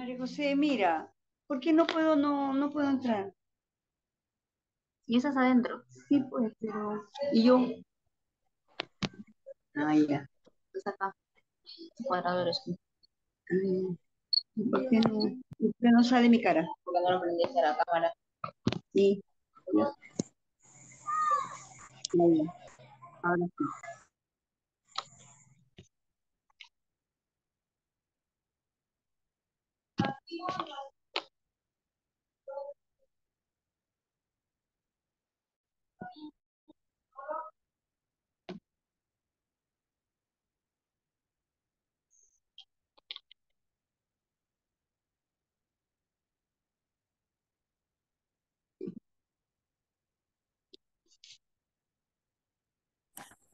María José, mira, ¿por qué no puedo entrar? Y estás adentro. Sí, pues, pero... ¿Y yo? Ah, ya. Estás acá, cuadradores. Ah, por qué no sale mi cara? Porque no lo prendiste a la cámara. Sí, ya, ya, ya. Ahora sí.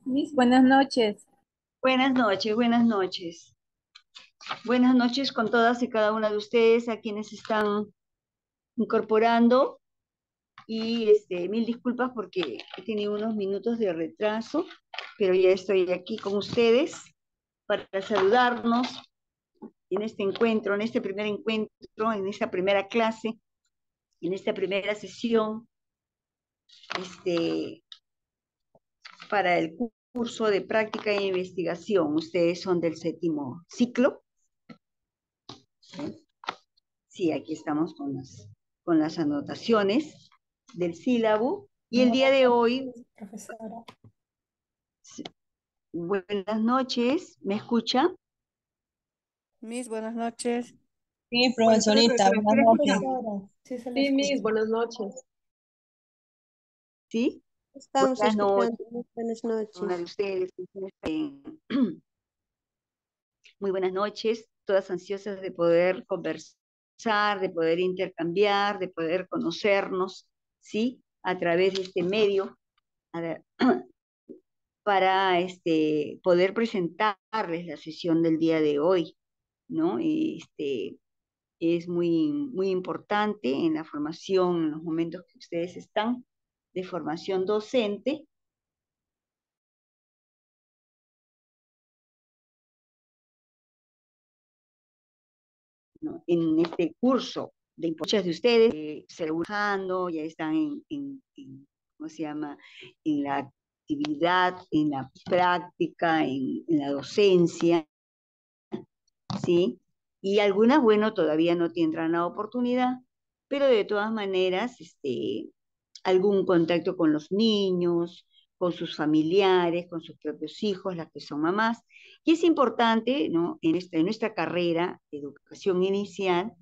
Miss, buenas noches. Buenas noches, buenas noches. Buenas noches con todas y cada una de ustedes, a quienes están incorporando. Y mil disculpas porque he tenido unos minutos de retraso, pero ya estoy aquí con ustedes para saludarnos en este encuentro, en este primer encuentro, en esta primera clase, en esta primera sesión, este, para el curso de práctica e investigación. Ustedes son del séptimo ciclo. ¿Sí? Sí, aquí estamos con las anotaciones del sílabo. Y el día Buenas de hoy, noches, profesora. buenas noches, ¿me escucha? Miss, buenas noches. Sí, Bueno, solo profesorita, que me buenas quiera escuchar, noches. Profesora, sí se la Sí, Miss, escucha. buenas noches. ¿sí? Estamos Buenas noches, escuchando. Buenas una de noches. ustedes. Muy buenas noches, todas ansiosas de poder conversar, de poder intercambiar, de poder conocernos, ¿sí? A través de este medio, a ver, para poder presentarles la sesión del día de hoy, ¿no? Es muy importante en la formación, en los momentos que ustedes están de formación docente, ¿no? En este curso de muchas de ustedes se están trabajando, ya están ¿cómo se llama? En la actividad, en la práctica, en la docencia, ¿sí? Y algunas, bueno, todavía no tendrán la oportunidad, pero de todas maneras, algún contacto con los niños, con sus familiares, con sus propios hijos, las que son mamás. Y es importante, ¿no? En nuestra carrera de educación inicial,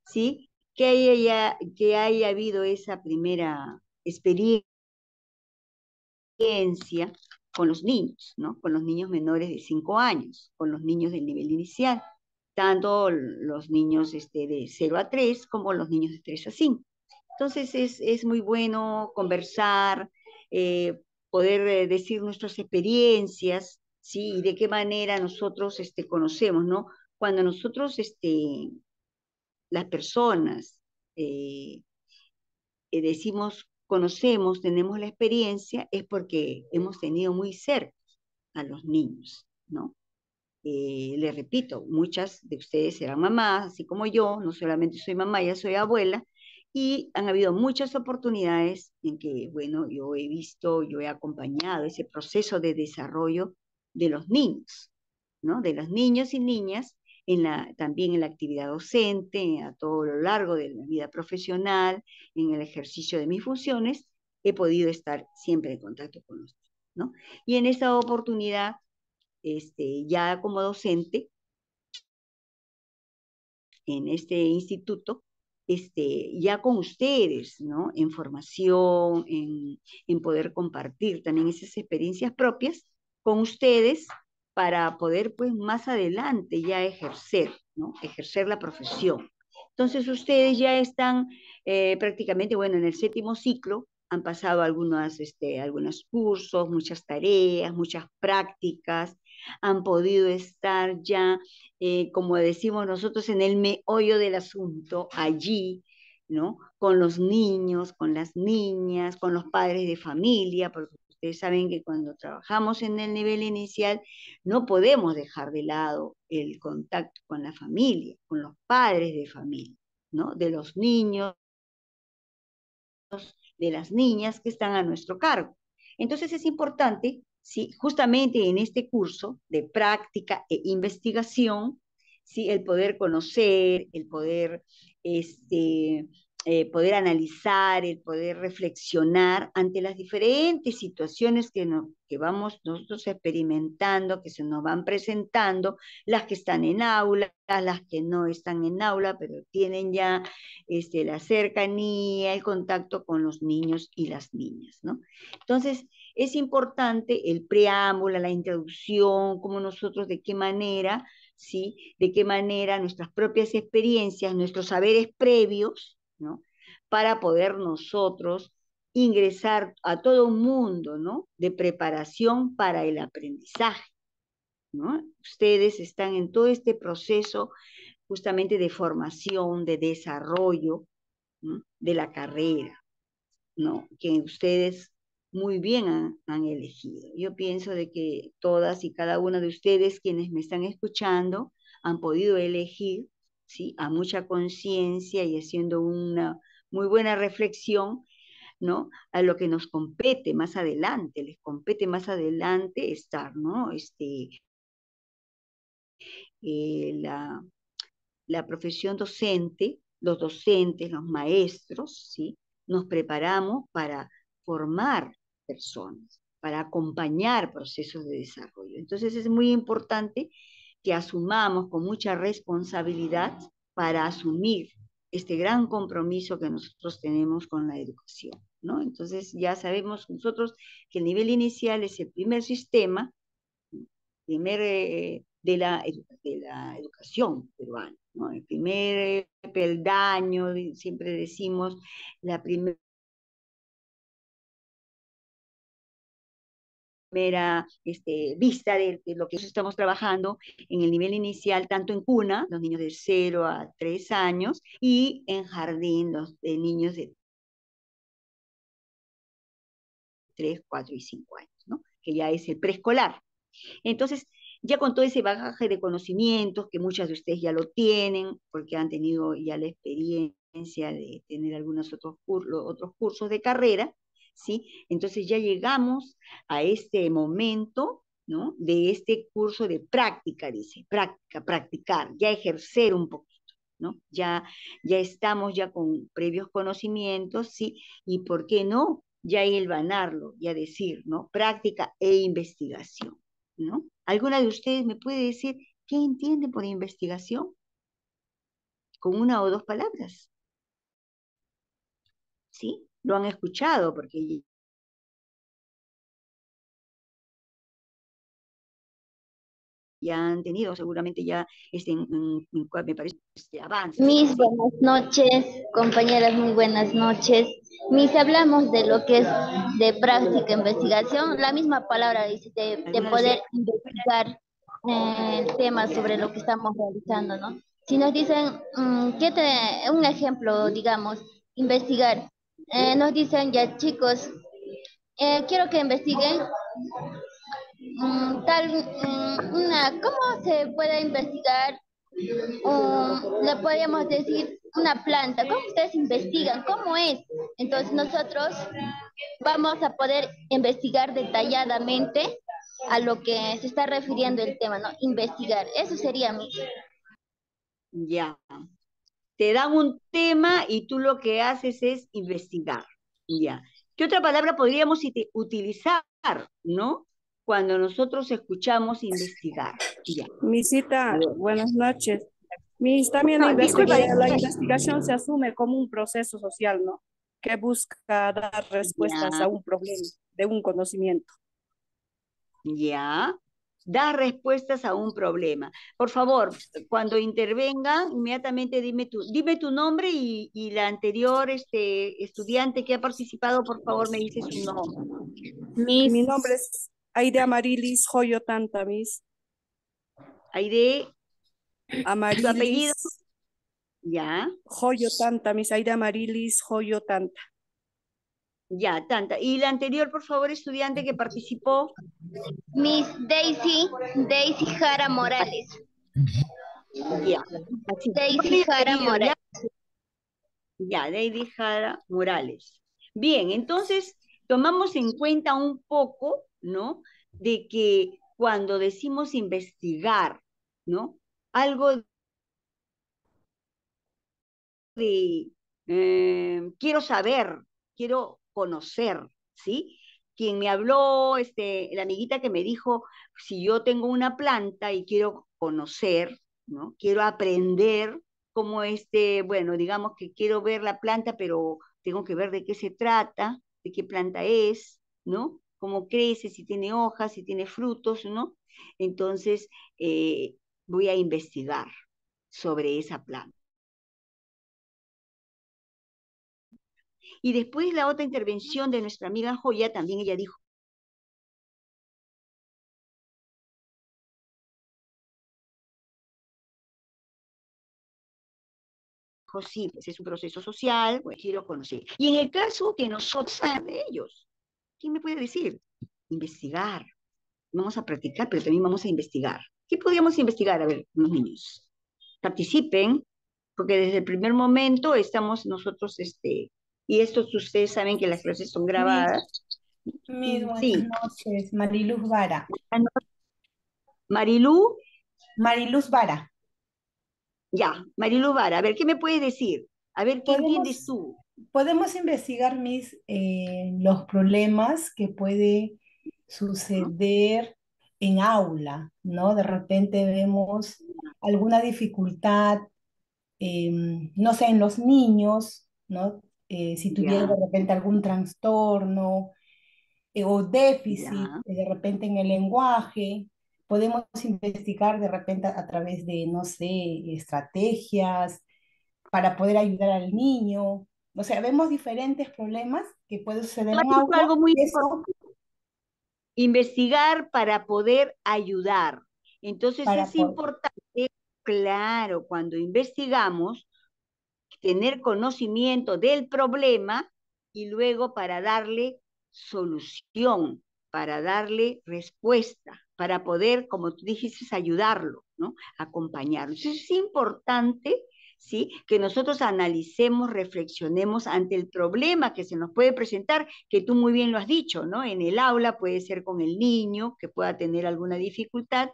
¿sí? Que haya habido esa primera experiencia con los niños, ¿no? Con los niños menores de 5 años, con los niños del nivel inicial, tanto los niños de 0 a 3 como los niños de 3 a 5. Entonces es muy bueno conversar, poder decir nuestras experiencias, ¿sí? Y de qué manera nosotros conocemos, ¿no? Cuando nosotros, las personas, decimos conocemos, tenemos la experiencia, es porque hemos tenido muy cerca a los niños, ¿no? Les repito, muchas de ustedes serán mamás, así como yo, no solamente soy mamá, ya soy abuela, y han habido muchas oportunidades en que, bueno, yo he visto, yo he acompañado ese proceso de desarrollo de los niños, ¿no? De los niños y niñas, también en la actividad docente, a todo lo largo de la vida profesional, en el ejercicio de mis funciones, he podido estar siempre en contacto con los niños, ¿no? Y en esta oportunidad, ya como docente en este instituto, ya con ustedes, ¿no? En formación, en poder compartir también esas experiencias propias con ustedes para poder, pues, más adelante ya ejercer, ¿no? Ejercer la profesión. Entonces, ustedes ya están prácticamente, bueno, en el séptimo ciclo, han pasado algunos cursos, muchas tareas, muchas prácticas, han podido estar ya como decimos nosotros, en el meollo del asunto, allí, ¿no? Con los niños, con las niñas, con los padres de familia, porque ustedes saben que cuando trabajamos en el nivel inicial no podemos dejar de lado el contacto con la familia, con los padres de familia, ¿no? De los niños, de las niñas que están a nuestro cargo. Entonces es importante, sí, justamente en este curso de práctica e investigación, sí, el poder conocer, el poder, poder analizar, el poder reflexionar ante las diferentes situaciones que vamos nosotros experimentando, que se nos van presentando, las que están en aula, las que no están en aula, pero tienen ya la cercanía, el contacto con los niños y las niñas, ¿no? Entonces, es importante el preámbulo, la introducción, cómo nosotros, de qué manera, ¿sí? De qué manera nuestras propias experiencias, nuestros saberes previos, ¿no? Para poder nosotros ingresar a todo un mundo, ¿no? De preparación para el aprendizaje, ¿no? Ustedes están en todo este proceso justamente de formación, de desarrollo, ¿no? De la carrera, ¿no? Que ustedes muy bien han elegido. Yo pienso de que todas y cada una de ustedes quienes me están escuchando han podido elegir, ¿sí? A mucha conciencia y haciendo una muy buena reflexión, ¿no? A lo que nos compete más adelante, les compete más adelante estar, ¿no? La profesión docente, los docentes, los maestros, ¿sí? Nos preparamos para formar personas, para acompañar procesos de desarrollo. Entonces es muy importante que asumamos con mucha responsabilidad para asumir este gran compromiso que nosotros tenemos con la educación, ¿no? Entonces ya sabemos nosotros que el nivel inicial es el primer sistema, primer de la educación peruana, ¿no? El primer peldaño, siempre decimos, la primera vista de lo que estamos trabajando en el nivel inicial, tanto en cuna, los niños de 0 a 3 años, y en jardín, los de niños de 3, 4 y 5 años, ¿no? Que ya es el preescolar. Entonces, ya con todo ese bagaje de conocimientos, que muchas de ustedes ya lo tienen, porque han tenido ya la experiencia de tener algunos otros cursos de carrera, ¿sí? Entonces ya llegamos a este momento, ¿no? De este curso de práctica, dice, práctica, practicar, ya ejercer un poquito, ¿no? Ya estamos ya con previos conocimientos, ¿sí? Y ¿por qué no? Ya hilvanarlo, ya decir, ¿no? Práctica e investigación, ¿no? ¿Alguna de ustedes me puede decir qué entiende por investigación? Con una o dos palabras, ¿sí? Lo han escuchado porque ya han tenido seguramente ya me parece avances. Mis buenas noches, compañeras, muy buenas noches. Mis hablamos de lo que es de práctica e investigación, la misma palabra dice, de ¿Alguna de poder ustedes? investigar el tema sobre lo que estamos realizando, ¿no? Si nos dicen, un ejemplo, digamos, investigar, nos dicen ya chicos, quiero que investiguen ¿cómo se puede investigar? Le podríamos decir una planta. ¿Cómo ustedes investigan? ¿Cómo es? Entonces nosotros vamos a poder investigar detalladamente a lo que se está refiriendo el tema, ¿no? Investigar. Eso sería mi. Ya. Te dan un tema y tú lo que haces es investigar. Ya. ¿Qué otra palabra podríamos utilizar, ¿no? Cuando nosotros escuchamos investigar. Ya. A Misita, ver. buenas noches. Mis también No, disculpa, la investigación se asume como un proceso social, ¿no? Que busca dar respuestas ya, a un problema, de un conocimiento. ya. Da respuestas a un problema. Por favor, cuando intervenga, inmediatamente dime tu nombre y la anterior estudiante que ha participado, por favor, me dice su nombre. Mi nombre es Aide Amarilis Joyo Tanta, Miss. Aide, su apellido, Amarilis ya. Joyo Tanta, Miss. Aide Amarilis Joyo Tanta. Ya, tanta. Y la anterior, por favor, estudiante que participó. Miss Daisy Jara Morales. Ya, así. Yo Daisy mi Jara apellido, Morales. ya, Lady Jara Morales. Bien, entonces tomamos en cuenta un poco, ¿no? De que cuando decimos investigar, ¿no? Algo de quiero saber, quiero conocer, ¿sí? Quien me habló, la amiguita que me dijo, si yo tengo una planta y quiero conocer, ¿no? Quiero aprender cómo bueno, digamos que quiero ver la planta, pero tengo que ver de qué se trata, de qué planta es, ¿no? Cómo crece, si tiene hojas, si tiene frutos, ¿no? Entonces, voy a investigar sobre esa planta. Y después la otra intervención de nuestra amiga Joya, también ella dijo, sí, pues es un proceso social, pues quiero conocer. Y en el caso que nosotros de ellos, ¿quién me puede decir? Investigar. Vamos a practicar, pero también vamos a investigar. ¿Qué podríamos investigar? A ver, los niños. Participen, porque desde el primer momento estamos nosotros, y estos ustedes saben que las clases son grabadas. Buenas Sí. noches, Mariluz Vara. Marilú, Mariluz Vara. ya, Marilú Vara, a ver, ¿qué me puedes decir? A ver, ¿qué entiendes Podemos, tú? podemos investigar los problemas que puede ¿No? suceder en aula, ¿no? De repente vemos alguna dificultad, no sé, en los niños, ¿no? Si tuviera de Ya, repente algún trastorno o déficit ya. de repente en el lenguaje, podemos investigar de repente a través de, no sé, estrategias para poder ayudar al niño. O sea, vemos diferentes problemas que pueden Tú suceder has en dicho aula algo muy y eso importante, investigar para poder ayudar. Entonces para es poder, importante, claro, cuando investigamos, tener conocimiento del problema y luego para darle solución, para darle respuesta, para poder, como tú dijiste, ayudarlo, ¿no? Acompañarlo. Entonces es importante, ¿sí? Que nosotros analicemos, reflexionemos ante el problema que se nos puede presentar, que tú muy bien lo has dicho, ¿no? En el aula puede ser con el niño que pueda tener alguna dificultad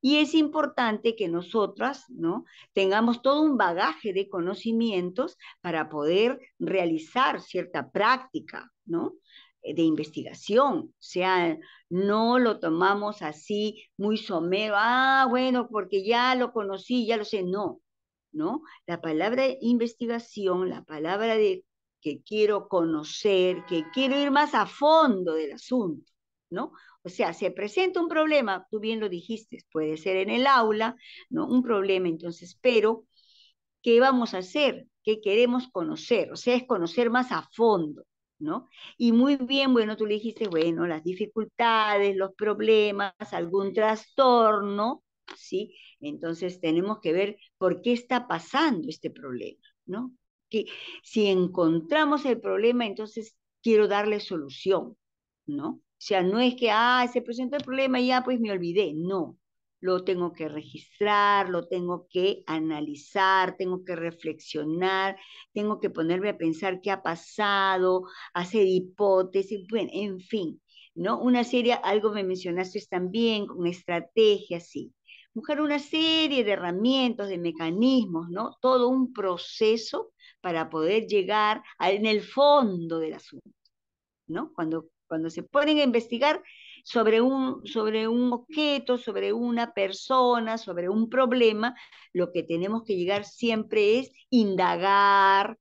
y es importante que nosotras, ¿no? Tengamos todo un bagaje de conocimientos para poder realizar cierta práctica, ¿no? De investigación, o sea, no lo tomamos así muy somero, bueno, porque ya lo conocí, ya lo sé, no, ¿no? La palabra investigación, la palabra de que quiero conocer, que quiero ir más a fondo del asunto, ¿no? O sea, se presenta un problema, tú bien lo dijiste, puede ser en el aula, ¿no? Un problema, entonces, pero ¿qué vamos a hacer? ¿Qué queremos conocer? O sea, es conocer más a fondo, ¿no? Y muy bien, bueno, tú le dijiste, bueno, las dificultades, los problemas, algún trastorno, ¿sí? Entonces tenemos que ver por qué está pasando este problema, ¿no? Que si encontramos el problema, entonces quiero darle solución, ¿no? O sea, no es que, se presentó el problema y ya pues me olvidé, no, lo tengo que registrar, lo tengo que analizar, tengo que reflexionar, tengo que ponerme a pensar qué ha pasado, hacer hipótesis, bueno, en fin, ¿no? Una serie, algo me mencionaste también, con estrategias, sí. Buscar una serie de herramientas, de mecanismos, ¿no? Todo un proceso para poder llegar en el fondo del asunto, ¿no? Cuando se ponen a investigar sobre un objeto, sobre una persona, sobre un problema, lo que tenemos que llegar siempre es indagar,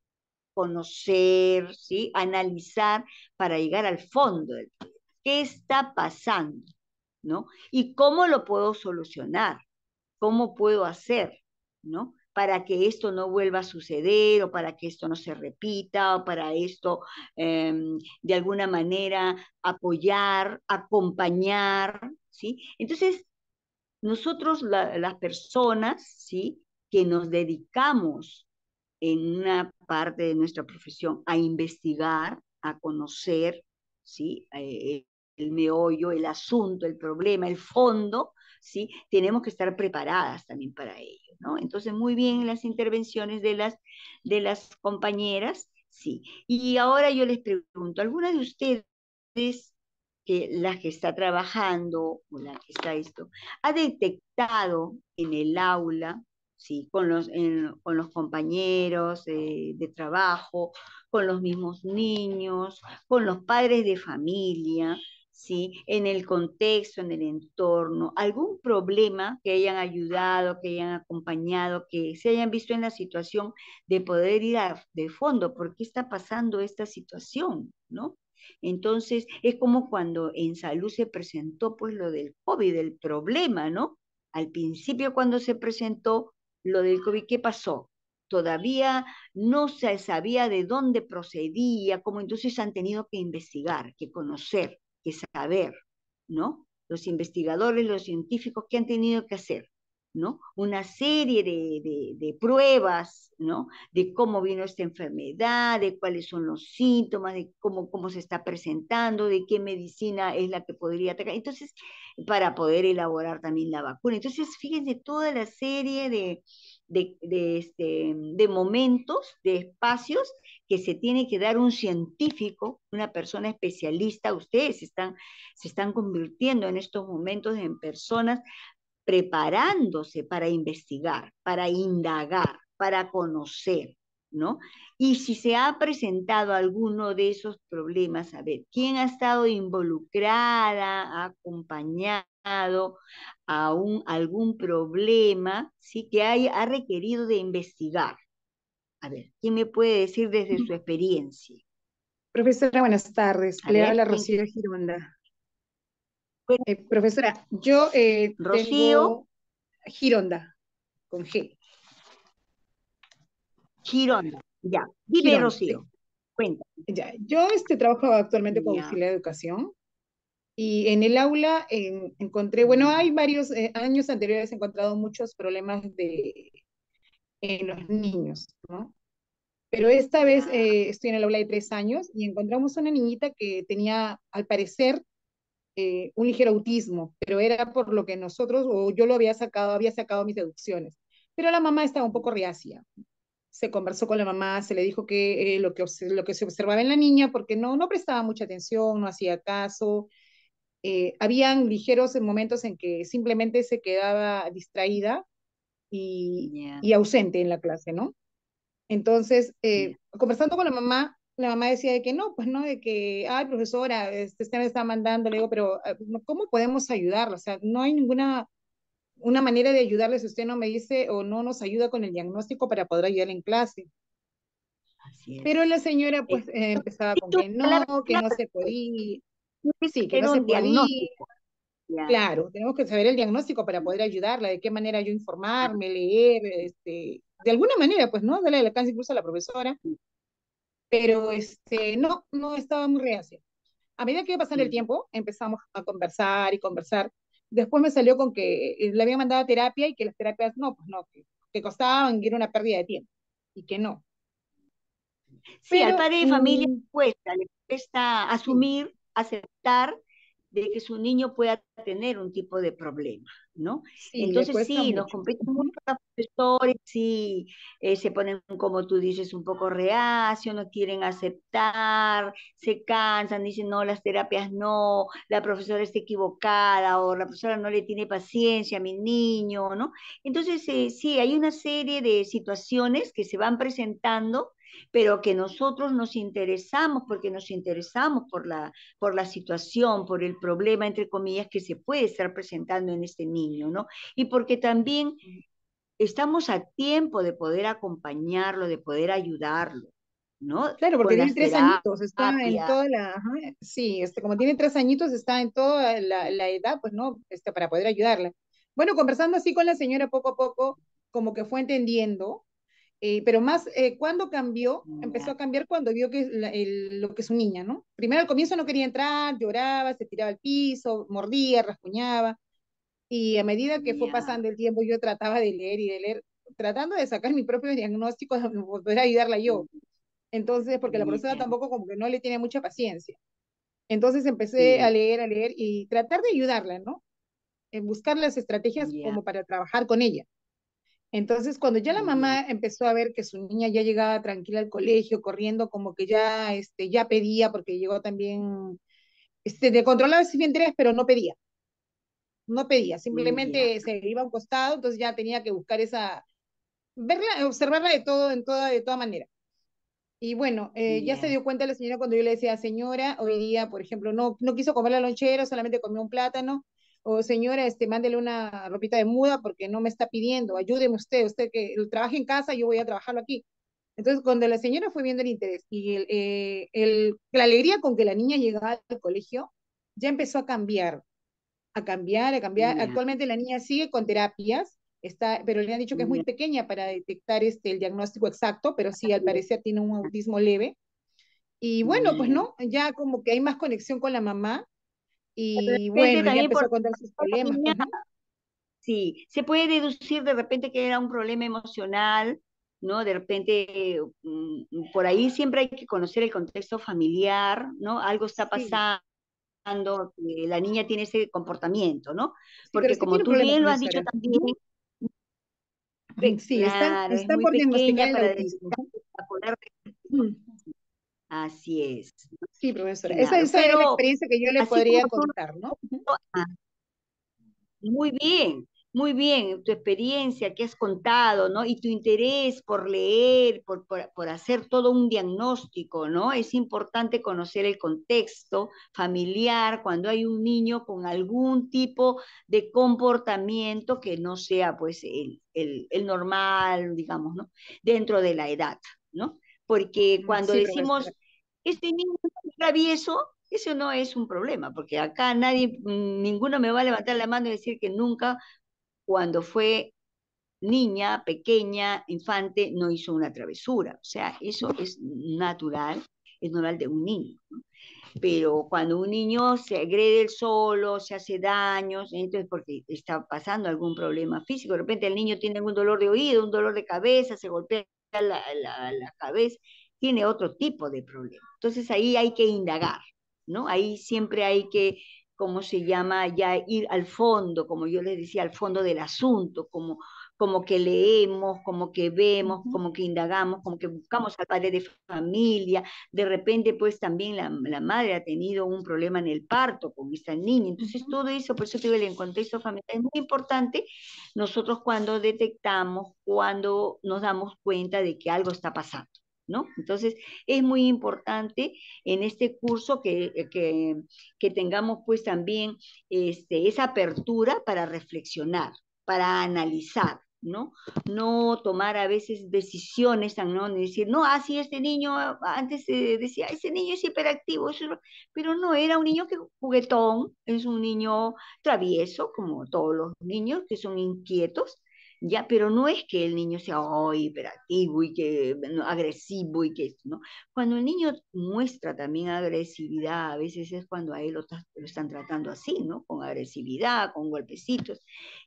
conocer, ¿sí? Analizar para llegar al fondo del problema. ¿Qué está pasando? ¿No? ¿Y cómo lo puedo solucionar? ¿Cómo puedo hacer? ¿No? Para que esto no vuelva a suceder o para que esto no se repita o para esto de alguna manera apoyar, acompañar, ¿sí? Entonces, nosotros las personas, ¿sí? Que nos dedicamos en una parte de nuestra profesión a investigar, a conocer, ¿sí? El meollo, el asunto, el problema, el fondo, ¿sí? Tenemos que estar preparadas también para ello, ¿no? Entonces, muy bien las intervenciones de las compañeras, sí. Y ahora yo les pregunto, ¿alguna de ustedes, que la que está trabajando o la que está esto, ha detectado en el aula, sí, con los compañeros de trabajo, con los mismos niños, con los padres de familia, ¿sí? En el contexto, en el entorno, algún problema que hayan ayudado, que hayan acompañado, que se hayan visto en la situación de poder ir de fondo, ¿por qué está pasando esta situación? ¿No? Entonces, es como cuando en salud se presentó pues lo del COVID, el problema, ¿no? Al principio cuando se presentó lo del COVID, ¿qué pasó? Todavía no se sabía de dónde procedía, cómo entonces han tenido que investigar, que conocer, que saber, ¿no? Los investigadores, los científicos, ¿qué han tenido que hacer? ¿No? Una serie de pruebas, ¿no? De cómo vino esta enfermedad, de cuáles son los síntomas, de cómo se está presentando, de qué medicina es la que podría atacar. Entonces, para poder elaborar también la vacuna. Entonces, fíjense toda la serie de momentos, de espacios que se tiene que dar un científico, una persona especialista. Ustedes se están convirtiendo en estos momentos en personas preparándose para investigar, para indagar, para conocer, ¿no? Y si se ha presentado alguno de esos problemas, a ver, ¿quién ha estado involucrada, ha acompañado a algún problema, ¿sí? Que ha requerido de investigar? A ver, ¿quién me puede decir desde su experiencia? Profesora, buenas tardes. A Le ver, habla ¿quién? Rocío Gironda. Bueno, Profesora, yo Rocío tengo Gironda, con G. Gironda, ya. Dime, Gironda, Rocío, sí. cuenta. Ya. Yo trabajo actualmente como Ya. auxiliar de educación y en el aula encontré, bueno, hay varios años anteriores he encontrado muchos problemas en los niños, ¿no? Pero esta vez Ya. estoy en el aula de 3 años y encontramos una niñita que tenía, al parecer, un ligero autismo, pero era por lo que nosotros, o yo había sacado mis deducciones. Pero la mamá estaba un poco reacia. Se conversó con la mamá, se le dijo que lo que se observaba en la niña, porque no prestaba mucha atención, no hacía caso. Habían ligeros momentos en que simplemente se quedaba distraída Ya. y ausente en la clase, ¿no? Entonces, Ya. conversando con la mamá decía de que no, pues no, de que, ay, profesora, usted me está mandando, le digo, pero ¿cómo podemos ayudarla? O sea, no hay ninguna una manera de ayudarle si usted no me dice o no nos ayuda con el diagnóstico para poder ayudar en clase. Así Pero es. la señora Eh, pues empezaba y con tu palabra que no clave, se podía, es sí, que no tener se un podía. diagnóstico. Ya. Claro, tenemos que saber el diagnóstico para poder ayudarla, de qué manera yo informarme, leer, de alguna manera, pues, ¿no? Darle el alcance incluso a la profesora, pero no estaba muy reacia. A medida que iba pasando el Mm. tiempo, empezamos a conversar y conversar. Después me salió con que le habían mandado a terapia y que las terapias no, pues no, que costaban, que era una pérdida de tiempo y que no. Sí, al Pero padre de familia le cuesta sí, asumir, aceptar de que su niño pueda tener un tipo de problema, ¿no? sí, le Entonces cuesta sí, nos mucho. competen mucho Ujú. los profesores, sí, se ponen, como tú dices, un poco reacios, no quieren aceptar, se cansan, dicen, no, las terapias no, la profesora está equivocada o la profesora no le tiene paciencia a mi niño, ¿no? Entonces, sí, hay una serie de situaciones que se van presentando, pero que nosotros nos interesamos porque nos interesamos por la situación, por el problema, entre comillas, que se puede estar presentando en este niño, ¿no? Y porque también estamos a tiempo de poder acompañarlo, de poder ayudarlo, ¿no? Claro, porque Con tiene las 3 añitos, está en terapias. toda ajá, sí, como tiene 3 añitos, está en toda la edad, pues no, para poder ayudarla. Bueno, conversando así con la señora poco a poco, como que fue entendiendo. Pero más, ¿cuándo cambió? Empezó Ya, a cambiar cuando vio que lo que es su niña, ¿no? Primero al comienzo no quería entrar, lloraba, se tiraba al piso, mordía, rasguñaba, y a medida que fue ya, pasando el tiempo yo trataba de leer y de leer, tratando de sacar mi propio diagnóstico para poder ayudarla yo. Entonces, porque la profesora Ya, tampoco como que no le tiene mucha paciencia. Entonces empecé sí, a leer y tratar de ayudarla, ¿no? En buscar las estrategias ya, como para trabajar con ella. Entonces, cuando ya la ya, mamá empezó a ver que su niña ya llegaba tranquila al colegio, corriendo, como que ya, ya pedía, porque llegó también, de controlaba sus interés, pero no pedía, no pedía, ya, simplemente se iba a un costado, entonces ya tenía que buscar esa, verla, observarla de todo, de toda manera. Y bueno, ya se ya, dio cuenta la señora cuando yo le decía, señora, hoy día, por ejemplo, no quiso comer la lonchera, solamente comió un plátano, o señora, mándele una ropita de muda porque no me está pidiendo, ayúdeme usted que trabaje en casa, yo voy a trabajarlo aquí. Entonces, cuando la señora fue viendo el interés y la alegría con que la niña llegaba al colegio, ya empezó a cambiar, a cambiar, a cambiar. ya, Actualmente la niña sigue con terapias, pero le han dicho que es muy ya, pequeña para detectar el diagnóstico exacto, pero sí, al parecer tiene un autismo leve. Y bueno, pues ya. no, ya como que hay más conexión con la mamá De y repente bueno, ya también empezó por a contar sus problemas, niña, pues, ¿no? sí, se puede deducir de repente que era un problema emocional, ¿no? De repente, por ahí siempre hay que conocer el contexto familiar, ¿no? Algo está Sí, pasando, que la niña tiene ese comportamiento, ¿no? sí, pero Porque sí como tiene un tú problema, bien lo has dicho profesora. también, Ujú. Sí, claro, es están muy por diagnosticar pequeña el para autismo. detectar, para poder, Ujú. así es, Sí, profesora. claro, Esa es la pero experiencia que yo le así como podría tú contar, ¿no? Ujú. muy bien, tu experiencia que has contado, ¿no? Y tu interés por leer, por hacer todo un diagnóstico, ¿no? Es importante conocer el contexto familiar cuando hay un niño con algún tipo de comportamiento que no sea, pues, el normal, digamos, ¿no? Dentro de la edad, ¿no? Porque cuando Sí, profesora. decimos, este niño es travieso, eso no es un problema, porque acá nadie, ninguno me va a levantar la mano y decir que nunca, cuando fue niña, pequeña, infante, no hizo una travesura. O sea, eso es normal de un niño. ¿No? Pero cuando un niño se agrede él solo, se hace daños, entonces porque está pasando algún problema físico, de repente el niño tiene un dolor de oído, un dolor de cabeza, se golpea la cabeza, tiene otro tipo de problema. Entonces ahí hay que indagar, ¿no? Ahí siempre hay que, ¿cómo se llama? Ya ir al fondo, como yo les decía, al fondo del asunto, como que leemos, como que vemos, Ujú, como que indagamos, como que buscamos al padre de familia, de repente pues también la madre ha tenido un problema en el parto con esta niña, entonces ujú, todo eso, por eso te digo, el contexto familiar es muy importante nosotros cuando detectamos, cuando nos damos cuenta de que algo está pasando. ¿No? Entonces, es muy importante en este curso que tengamos pues también esa apertura para reflexionar, para analizar, ¿no? No tomar a veces decisiones, ¿no? Ni decir, no, así este niño, antes se decía, ese niño es hiperactivo, pero no, era un niño que juguetón, es un niño travieso, como todos los niños que son inquietos, ya, pero no es que el niño sea oh, hiperactivo y que no, agresivo y que, ¿no? Cuando el niño muestra también agresividad, a veces es cuando a él lo están tratando así, ¿no? Con agresividad, con golpecitos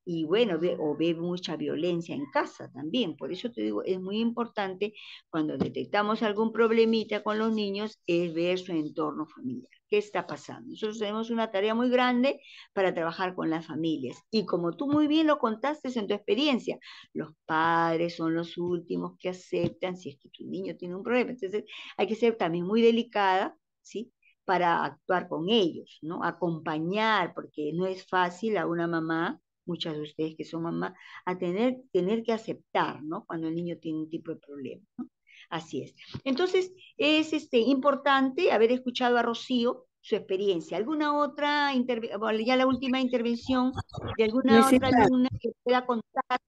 y bueno, o ve mucha violencia en casa también. Por eso te digo, es muy importante cuando detectamos algún problemita con los niños, es ver su entorno familiar. ¿Qué está pasando? Nosotros tenemos una tarea muy grande para trabajar con las familias. Y como tú muy bien lo contaste en tu experiencia, los padres son los últimos que aceptan si es que tu niño tiene un problema. Entonces, hay que ser también muy delicada, ¿sí? Para actuar con ellos, ¿no? Acompañar, porque no es fácil a una mamá, muchas de ustedes que son mamás, a tener que aceptar, ¿no? Cuando el niño tiene un tipo de problema, ¿no? Así es. Entonces, es importante haber escuchado a Rocío, su experiencia. ¿Alguna otra, bueno, ya la última intervención de alguna otra Misita, alumna que pueda contar?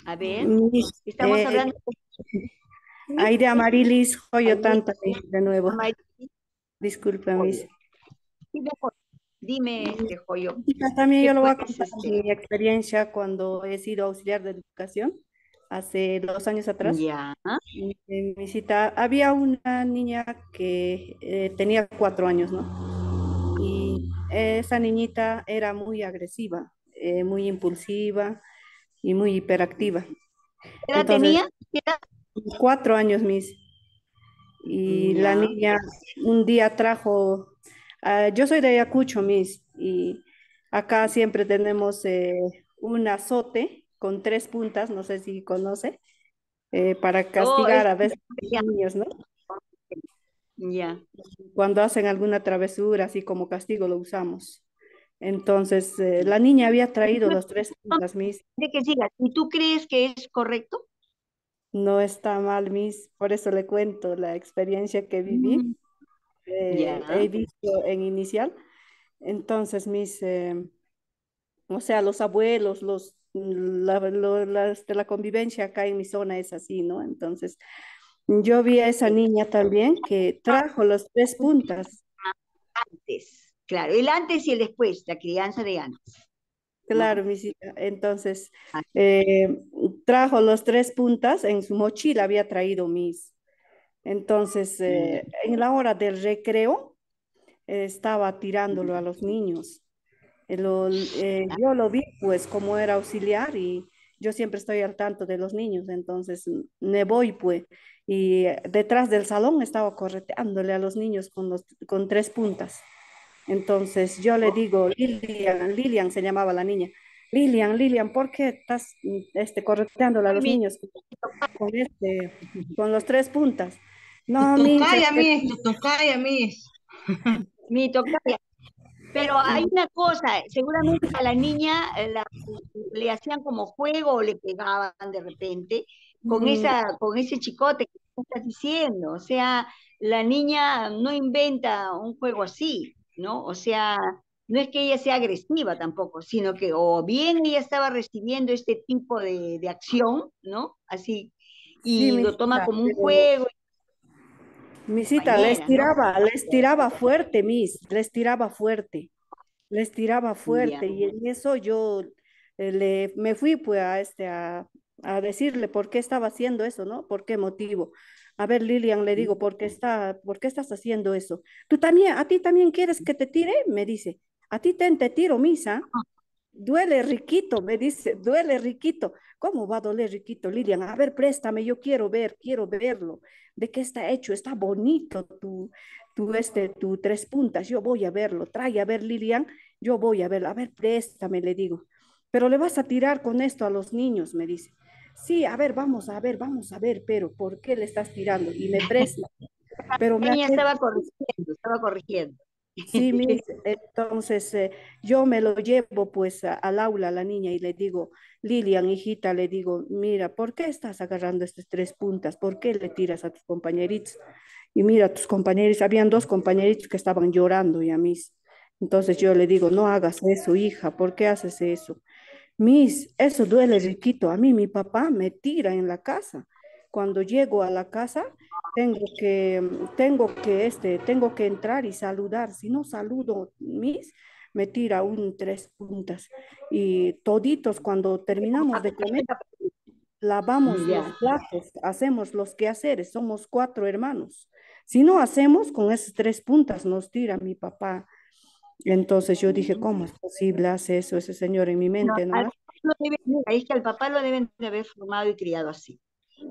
A ver, mis, estamos hablando de Aire Amarilis, Joyo Aide, Tanta, de nuevo. Amarillo, Disculpe, mis. dime, dime, Joyo, Misita, también ¿qué yo le voy a puedes, contar mi experiencia cuando he sido auxiliar de educación hace 2 años atrás. ya, En mi cita había una niña que tenía 4 años, ¿no? Y esa niñita era muy agresiva, muy impulsiva y muy hiperactiva. ¿qué edad Entonces, tenía? ¿Qué edad? 4 años, mis. Y la Ya. niña un día trajo, yo soy de Ayacucho, Miss, y acá siempre tenemos un azote con tres puntas, no sé si conoce, para Oh, castigar a veces a ya, los niños, ¿no? ya. Cuando hacen alguna travesura, así como castigo lo usamos. Entonces, la niña había traído los tres puntas, Miss. De que sigas. ¿Y tú crees que es correcto? No está mal, Miss, por eso le cuento la experiencia que viví, Mm, ya. he visto en inicial. Entonces, o sea, los abuelos, las de la convivencia acá en mi zona es así, ¿no? Entonces, yo vi a esa niña también que trajo los tres puntas. Antes, claro, el antes y el después, la crianza de antes, Claro, ¿no? misita. Entonces, Ah, eh, trajo los tres puntas, en su mochila había traído mis. Entonces, en la hora del recreo, estaba tirándolo a los niños. Yo lo vi, pues, como era auxiliar y yo siempre estoy al tanto de los niños, entonces me voy, pues, y detrás del salón estaba correteándole a los niños con tres puntas. Entonces yo le digo, Lilian, Lilian se llamaba la niña, Lilian, Lilian, ¿por qué estás correteándole a los mi, niños con los tres puntas? Tu No, mis, tocaya, Miss, tu tocaya, Miss. mi tocaya. Pero hay una cosa, seguramente a la niña le hacían como juego o le pegaban de repente mm, con ese chicote que tú estás diciendo. O sea, la niña no inventa un juego así, ¿no? O sea, no es que ella sea agresiva tampoco, sino que o bien ella estaba recibiendo este tipo de acción, ¿no? Así, sí, y lo toma misita, como un pero juego, misita, compañera, ¿no? les tiraba fuerte, les tiraba Ya. fuerte y en eso yo me fui pues a decirle por qué estaba haciendo eso, ¿no? ¿Por qué motivo? A ver, Lilian, le digo, ¿por qué estás haciendo eso? ¿Tú también, a ti también quieres que te tire? Me dice, a ti te tiro, misa. Duele riquito, me dice, duele riquito. ¿Cómo va a doler riquito, Lilian? A ver, préstame, yo quiero verlo. ¿De qué está hecho? Está bonito tu tres puntas. Yo voy a verlo. Trae a ver, Lilian, yo voy a verlo. A ver, préstame, le digo. Pero le vas a tirar con esto a los niños, me dice. Sí, a ver, vamos a ver, pero ¿por qué le estás tirando? Y me presta. Pero me Ella hace, estaba corrigiendo, estaba corrigiendo. sí, mis, entonces yo me lo llevo pues al aula a la niña y le digo, Lilian, hijita, le digo, mira, ¿por qué estás agarrando estas tres puntas? ¿Por qué le tiras a tus compañeritos? Y mira, tus compañeros, habían dos compañeritos que estaban llorando y a mí. Entonces yo le digo, no hagas eso, hija, ¿por qué haces eso? Eso duele riquito. A mí mi papá me tira en la casa. Cuando llego a la casa, tengo que entrar y saludar. Si no saludo, me tira un tres puntas. Y toditos, cuando terminamos de comer, lavamos los Ya. platos, hacemos los quehaceres. Somos cuatro hermanos. Si no hacemos, con esas tres puntas nos tira mi papá. Entonces yo dije, ¿cómo es posible hace eso ese señor en mi No, mente, no? mira, es que al papá lo deben de haber formado y criado así,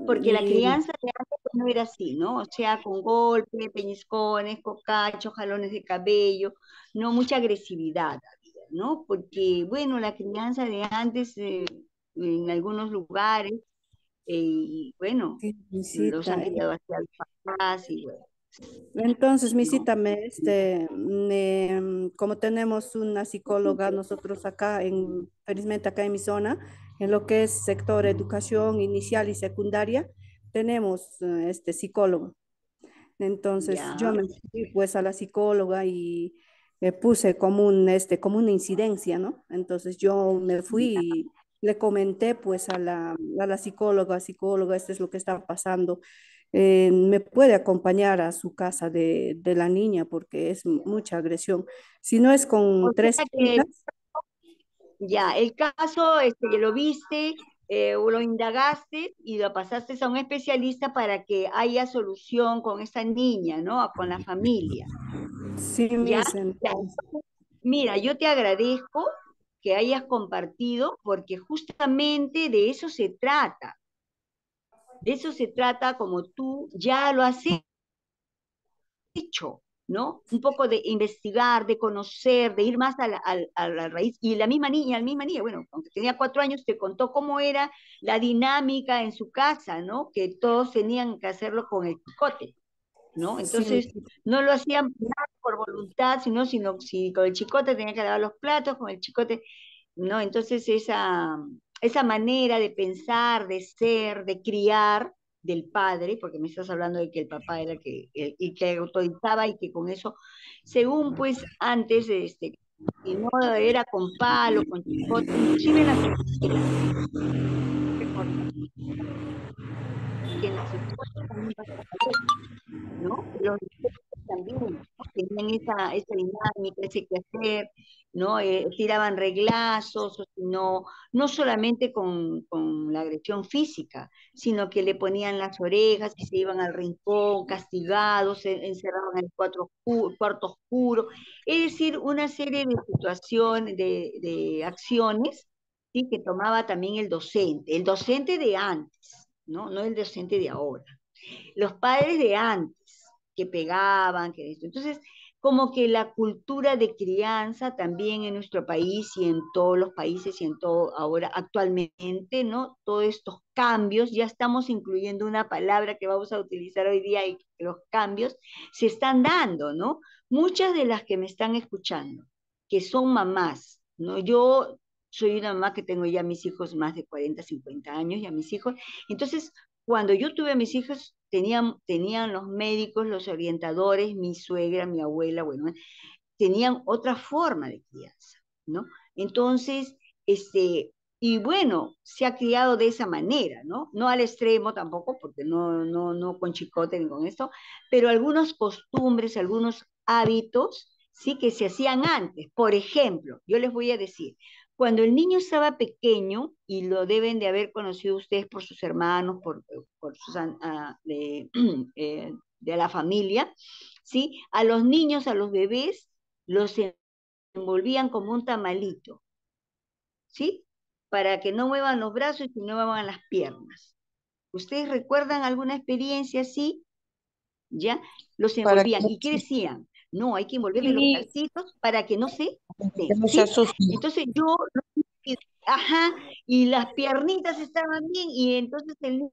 porque la Y crianza de antes pues, no era así, ¿no? O sea, con golpes, peñiscones, cocachos, jalones de cabello, no mucha agresividad había, ¿no? Porque, bueno, la crianza de antes en algunos lugares, y bueno, sí, los han visita. criado hacia los papás y bueno, Entonces, mi ¿no? cita, como tenemos una psicóloga nosotros acá, felizmente acá en mi zona, en lo que es sector educación inicial y secundaria, tenemos este psicólogo. Entonces yo Ya. me fui pues a la psicóloga y puse como una incidencia, ¿no? Entonces yo me fui y le comenté pues a la psicóloga, esto es lo que está pasando. Me puede acompañar a su casa de la niña porque es mucha agresión. Si no es O con tres sea que puntas, ya, el caso que lo viste, o lo indagaste y lo pasaste a un especialista para que haya solución con esa niña, ¿no? Con la familia, sí, ¿ya? mis, Ya. entonces, Mira, yo te agradezco que hayas compartido porque justamente de eso se trata como tú ya lo has hecho, ¿no? Un poco de investigar, de conocer, de ir más a la raíz. Y la misma niña, bueno, aunque tenía 4 años, te contó cómo era la dinámica en su casa, ¿no? Que todos tenían que hacerlo con el chicote, ¿no? Sí, Entonces, no lo hacían nada por voluntad, sino si con el chicote tenía que lavar los platos, con el chicote, ¿no? Entonces, esa manera de pensar, de ser, de criar del padre, porque me estás hablando de que el papá era el que autorizaba y que con eso, según pues antes, si no era con palo, con chicote, inclusive en las escuelas, que en las escuelas también pasaba eso, ¿no? Los docentes también, ¿no? Tenían esa dinámica, ese quehacer, ¿no? Tiraban reglazos, o si no, no solamente con la agresión física, sino que le ponían las orejas y se iban al rincón, castigados, se encerraban en el cuarto oscuro, es decir, una serie de situaciones, de acciones, ¿sí? Que tomaba también el docente de antes, ¿no? No el docente de ahora, los padres de antes, que pegaban, que esto. Entonces, como que la cultura de crianza también en nuestro país y en todos los países y en todo ahora actualmente, ¿no? Todos estos cambios, ya estamos incluyendo una palabra que vamos a utilizar hoy día y los cambios se están dando, ¿no? Muchas de las que me están escuchando, que son mamás, ¿no? Yo soy una mamá que tengo ya mis hijos más de 40, 50 años, ya mis hijos, entonces cuando yo tuve a mis hijos, tenían los médicos, los orientadores, mi suegra, mi abuela, bueno, tenían otra forma de crianza, ¿no? Entonces, y bueno, se ha criado de esa manera, ¿no? No al extremo tampoco, porque no con chicote ni con esto, pero algunas costumbres, algunos hábitos, sí que se hacían antes. Por ejemplo, yo les voy a decir, cuando el niño estaba pequeño, y lo deben de haber conocido ustedes por sus hermanos, por sus, de la familia, ¿sí? A los niños, a los bebés, los envolvían como un tamalito, ¿sí? Para que no muevan los brazos y no muevan las piernas. ¿Ustedes recuerdan alguna experiencia así? ¿Ya? Los para que envolvían. ¿Y qué decían? No, hay que envolverle los sí, bracitos para que no se, que no se ¿sí? asusten. Entonces yo, ajá, y las piernitas estaban bien, y entonces el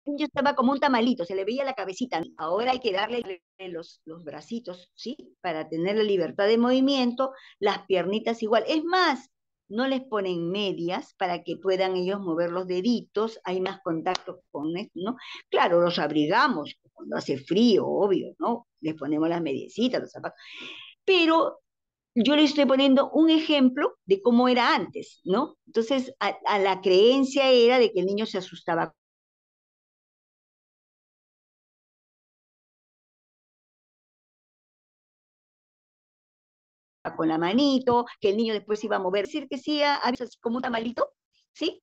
niño estaba como un tamalito, se le veía la cabecita. Ahora hay que darle los bracitos, ¿sí? Para tener la libertad de movimiento, las piernitas igual. Es más, no les ponen medias para que puedan ellos mover los deditos, hay más contacto con esto, ¿no? Claro, los abrigamos cuando hace frío, obvio, ¿no? Les ponemos las mediecitas, los zapatos. Pero yo les estoy poniendo un ejemplo de cómo era antes, ¿no? Entonces, a la creencia era de que el niño se asustaba con la manito, que el niño después iba a mover. Decir que sí, a veces así como un tamalito, ¿sí?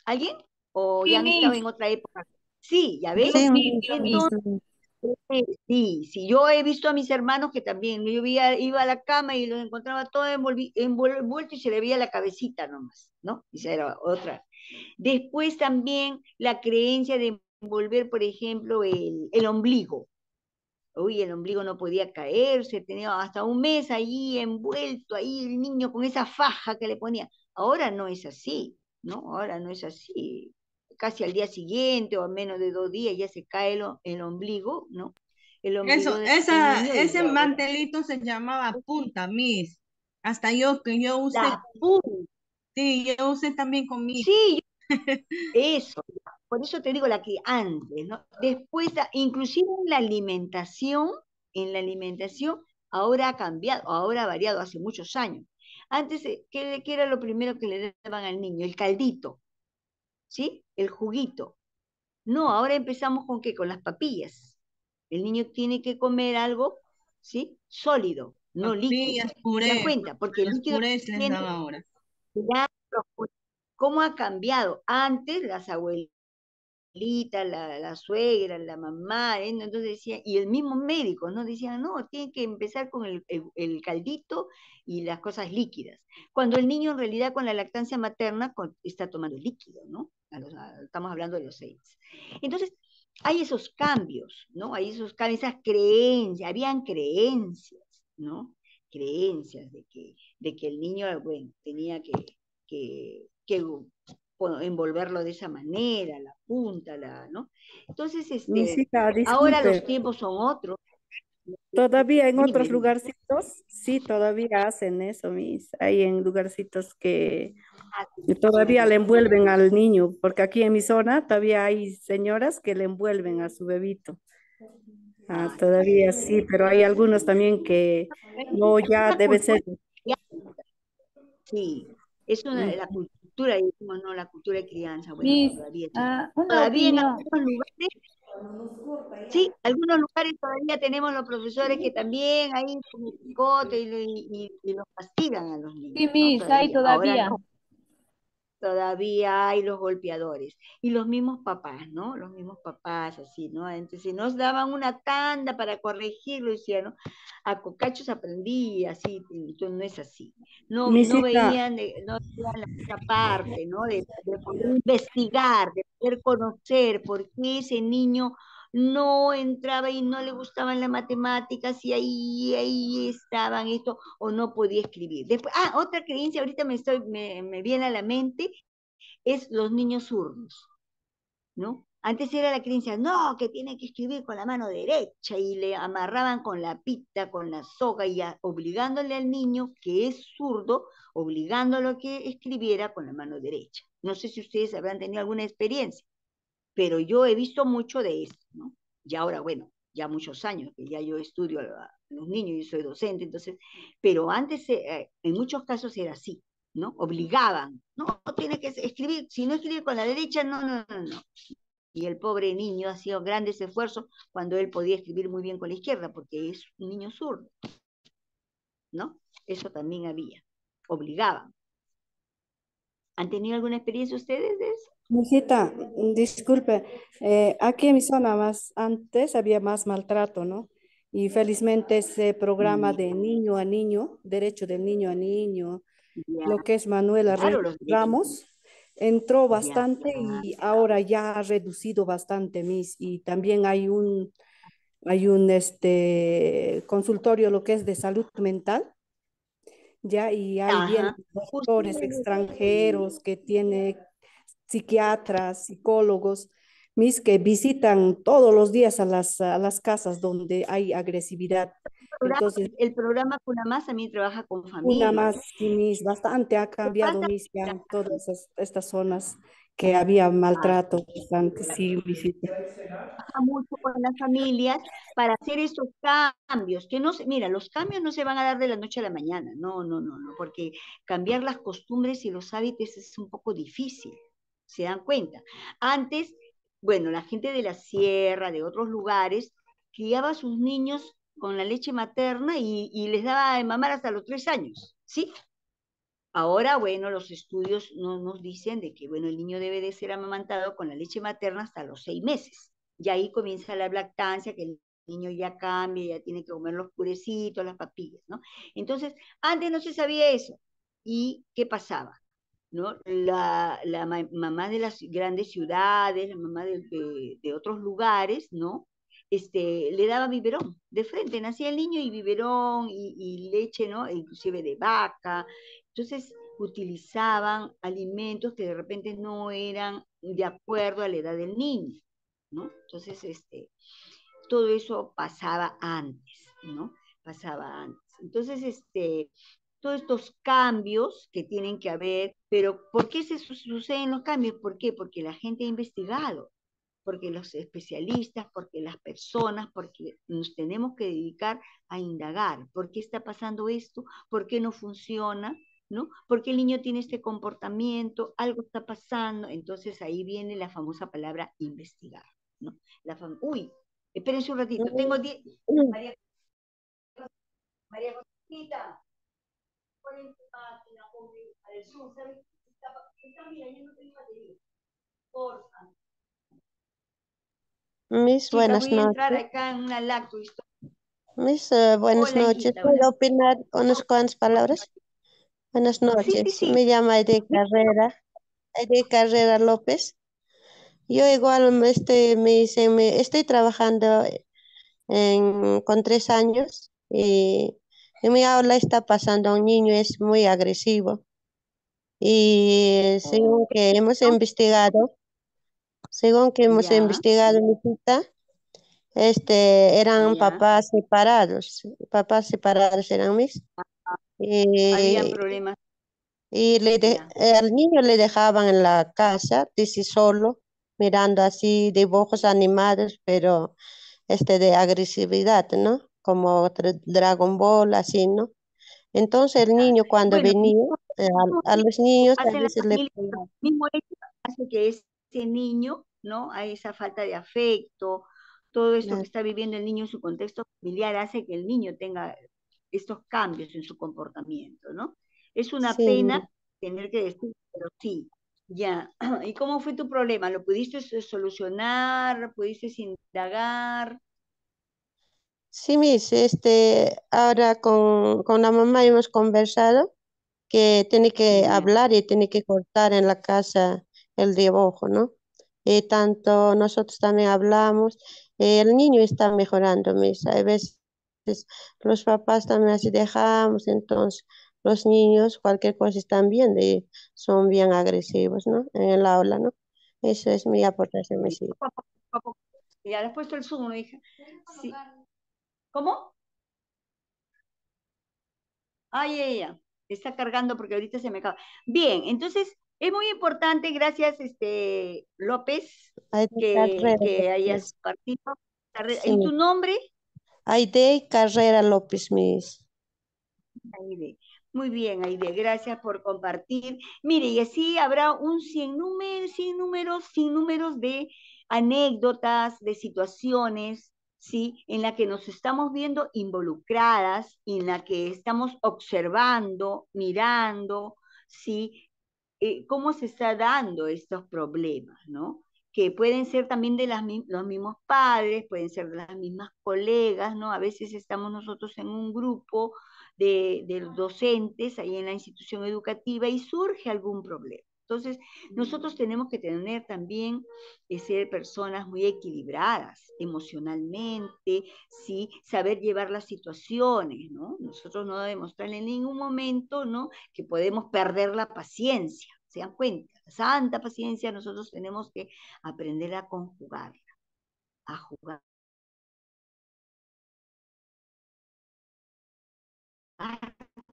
¿Alguien? ¿O Sí, ya han estado Miss. en otra época? Sí, ¿ya ven? Yo sí, yo Miss. Entonces, sí, sí, yo he visto a mis hermanos que también, yo iba a la cama y los encontraba todos envueltos y se le veía la cabecita nomás, ¿no? Y esa era otra. Después también la creencia de envolver, por ejemplo, el ombligo. Uy, el ombligo no podía caerse, tenía hasta un mes ahí envuelto, ahí el niño con esa faja que le ponía. Ahora no es así, ¿no? Ahora no es así. Casi al día siguiente o a menos de 2 días ya se cae el ombligo, ¿no? El ombligo del niño y Ese ya, bueno. mantelito se llamaba punta, Miss. Hasta yo, que yo usé, La punta. sí, yo usé también con mi. Sí, eso. Por eso te digo la que antes, ¿no? Después, inclusive en la alimentación, ahora ha cambiado, ahora ha variado hace muchos años. Antes, ¿qué era lo primero que le daban al niño? El caldito, ¿sí? El juguito. No, ahora empezamos con qué, con las papillas. El niño tiene que comer algo, ¿sí? Sólido, no líquido. Papillas, ¿Se dan puré, cuenta? Porque el los líquido purés les tiene, daba ahora. ya, ¿cómo ha cambiado? Antes las abuelitas, la suegra, la mamá, ¿no? Entonces decía, y el mismo médico, ¿no? Decían, no, tiene que empezar con el caldito y las cosas líquidas. Cuando el niño en realidad con la lactancia materna está tomando líquido, ¿no? estamos hablando de los 6. Entonces, hay esos cambios, ¿no? Hay esos cambios, esas creencias, habían creencias, ¿no? Creencias de que el niño, bueno, tenía que envolverlo de esa manera, la punta, ¿no? Entonces, Misita, ahora disculpe, los tiempos son otros. todavía en Dime, otros dime. lugarcitos, sí, todavía hacen eso, hay en lugarcitos que Ah, sí, todavía le sí. envuelven al niño, porque aquí en mi zona todavía hay señoras que le envuelven a su bebito. Ah, sí. Todavía sí, pero hay algunos también que Bueno, no, es ya una debe cultura. ser. Sí, es la Ujú. cultura, decimos, no, la cultura de crianza, bueno, Miss, todavía existe. una Todavía en opinión. algunos lugares, sí, algunos lugares todavía tenemos los profesores que también ahí con el chicote y los castigan a los Sí, niños, ¿no? Miss, hay Todavía. Ahora todavía. no, todavía hay los golpeadores. Y los mismos papás, ¿no? Los mismos papás, así, ¿no? Entonces, si nos daban una tanda para corregirlo, decían, ¿no? A cocachos aprendí, así, entonces no es así. No Misita, veían, no veían la otra parte, ¿no? De poder investigar, de poder conocer por qué ese niño no entraba y no le gustaban las matemáticas y ahí estaban esto, o no podía escribir. Después, otra creencia, ahorita me viene a la mente, es los niños zurdos, ¿no? Antes era la creencia, no, que tiene que escribir con la mano derecha y le amarraban con la pita, con la soga y obligándole al niño que es zurdo, obligándolo a que escribiera con la mano derecha. No sé si ustedes habrán tenido alguna experiencia, pero yo he visto mucho de esto, ¿no? Y ahora, bueno, ya muchos años que ya yo estudio a los niños, yo soy docente, entonces, pero antes en muchos casos era así, ¿no? Obligaban, no, tiene que escribir, si no escribe con la derecha, no, no, no, no. Y el pobre niño ha sido grandes esfuerzos cuando él podía escribir muy bien con la izquierda, porque es un niño zurdo, ¿no? Eso también había, obligaban. ¿Han tenido alguna experiencia ustedes de eso? misita, disculpe, aquí en mi zona más antes había más maltrato, ¿no? Y felizmente ese programa de niño a niño, derecho del niño a niño, Ya, lo que es Manuela claro, los derechos, Ramos, entró ya, bastante y ahora ya ha reducido bastante, y también hay un consultorio, lo que es de salud mental, ya, y ahí vienen ajá, doctores ustedes, extranjeros que tiene psiquiatras, psicólogos, que visitan todos los días a las casas donde hay agresividad. Entonces, el programa Cuna Más también trabaja con una familias. más, sí, bastante ha ¿Qué cambiado, pasa? ya en todas estas zonas que había Ah, maltrato bastante, sí, visita. trabaja mucho con las familias para hacer esos cambios, que no se, mira, los cambios no se van a dar de la noche a la mañana, no, no, no, no, porque cambiar las costumbres y los hábitos es un poco difícil, ¿se dan cuenta? Antes, bueno, la gente de la sierra, de otros lugares, criaba a sus niños con la leche materna y les daba de mamar hasta los 3 años, ¿sí? Ahora, bueno, los estudios nos dicen de que, bueno, el niño debe de ser amamantado con la leche materna hasta los 6 meses. Y ahí comienza la lactancia, que el niño ya cambia, ya tiene que comer los purecitos, las papillas, ¿no? Entonces, antes no se sabía eso. ¿Y qué pasaba? ¿No? La mamá de las grandes ciudades, la mamá de otros lugares, ¿no? Le daba biberón de frente, nacía el niño y biberón y leche, ¿no? E inclusive de vaca. Entonces utilizaban alimentos que de repente no eran de acuerdo a la edad del niño, ¿no? Entonces, todo eso pasaba antes, ¿no? Pasaba antes. Entonces, todos estos cambios que tienen que haber, pero ¿por qué suceden los cambios? ¿Por qué? Porque la gente ha investigado, porque los especialistas, porque las personas, porque nos tenemos que dedicar a indagar por qué está pasando esto, por qué no funciona, ¿no? ¿Por qué el niño tiene este comportamiento? Algo está pasando. Entonces ahí viene la famosa palabra investigar, ¿no? Uy, espérense un ratito, tengo 10. María, María Josefita, ponen tu máquina, ponen al sur, ¿sabes? Mira, ya no tengo batería. Porfa. Miss, Chicas, buenas voy a entrar noches. acá en una lacto. Miss, buenas Hola, noches. hijita. ¿Puedo opinar unas cuantas palabras? Buenas Sí, sí, noches. sí. Me llamo Aide Carrera López. Yo igual estoy trabajando con 3 años y en mi aula está pasando un niño, es muy agresivo y Ok, según que hemos ya, investigado, mijita, eran ya. papás separados eran mis. Habían Y, problemas, ya. al niño le dejaban en la casa, dice solo, mirando así dibujos animados, pero de agresividad, ¿no? Como Dragon Ball, así, ¿no? Entonces el niño cuando Bueno, venía, a los niños a hace la veces le familia, pegaba. mismo hecho hace que ese niño, ¿no? Hay esa falta de afecto, todo esto que Claro. está viviendo el niño en su contexto familiar hace que el niño tenga estos cambios en su comportamiento, ¿no? Es una Sí, pena tener que decir, pero sí, ya. ¿Y cómo fue tu problema? ¿Lo pudiste solucionar? ¿Pudiste indagar? sí, ahora con la mamá hemos conversado que tiene que Ya. hablar y tiene que cortar en la casa el dibujo, ¿no? Y tanto nosotros también hablamos, el niño está mejorando, a veces los papás también así dejamos, entonces los niños cualquier cosa están bien y son bien agresivos, ¿no? En el aula, ¿no? Eso es mi aportación, Sí. sí. Poco a poco, poco a poco. Ya le has puesto el zoom, hija. Sí. ¿Cómo? Ay, ella está cargando porque ahorita se me acaba. Bien, entonces es muy importante, gracias, López, Hay de carrera, que hayas pues, partido. sí, ¿Y tu nombre? Aide Carrera López, mis. Aide. Muy bien, Aide, gracias por compartir. Mire, y así habrá un sin números de anécdotas, de situaciones, ¿sí? En la que nos estamos viendo involucradas, en la que estamos observando, mirando, ¿sí? Cómo se está dando estos problemas, ¿no? Que pueden ser también de los mismos padres, pueden ser de las mismas colegas, ¿no? A veces estamos nosotros en un grupo de docentes ahí en la institución educativa y surge algún problema. Entonces, nosotros tenemos que tener también, ser personas muy equilibradas emocionalmente, ¿sí? Saber llevar las situaciones, ¿no? Nosotros no debemos demostrar en ningún momento, ¿no? Que podemos perder la paciencia. ¿Se dan cuenta? La santa paciencia nosotros tenemos que aprender a conjugarla, a jugar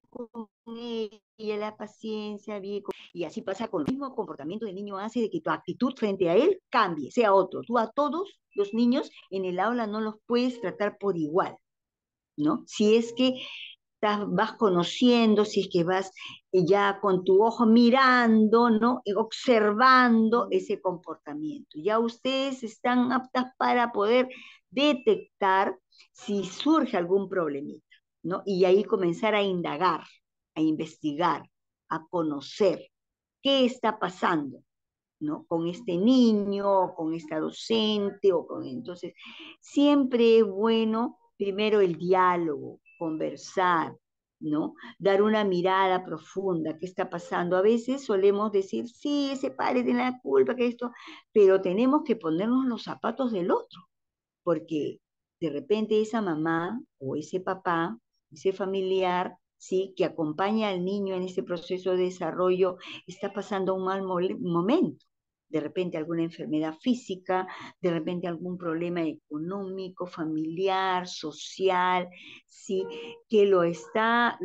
con ella, la paciencia, y así pasa con el mismo comportamiento del niño hace de que tu actitud frente a él cambie, sea otro. Tú a todos los niños en el aula no los puedes tratar por igual, ¿no? Si es que vas conociendo, si es que vas ya con tu ojo mirando, ¿no? Observando ese comportamiento. Ya ustedes están aptas para poder detectar si surge algún problemita, ¿no? Y ahí comenzar a indagar, a investigar, a conocer qué está pasando, ¿no? Con este niño, con esta docente, entonces, siempre es bueno primero el diálogo, conversar, ¿no? Dar una mirada profunda, ¿qué está pasando? A veces solemos decir, sí, ese padre tiene la culpa, que esto, pero tenemos que ponernos los zapatos del otro, porque de repente esa mamá o ese papá, ese familiar, sí, que acompaña al niño en ese proceso de desarrollo, está pasando un mal momento. De repente alguna enfermedad física, de repente algún problema económico, familiar, social, sí, que lo está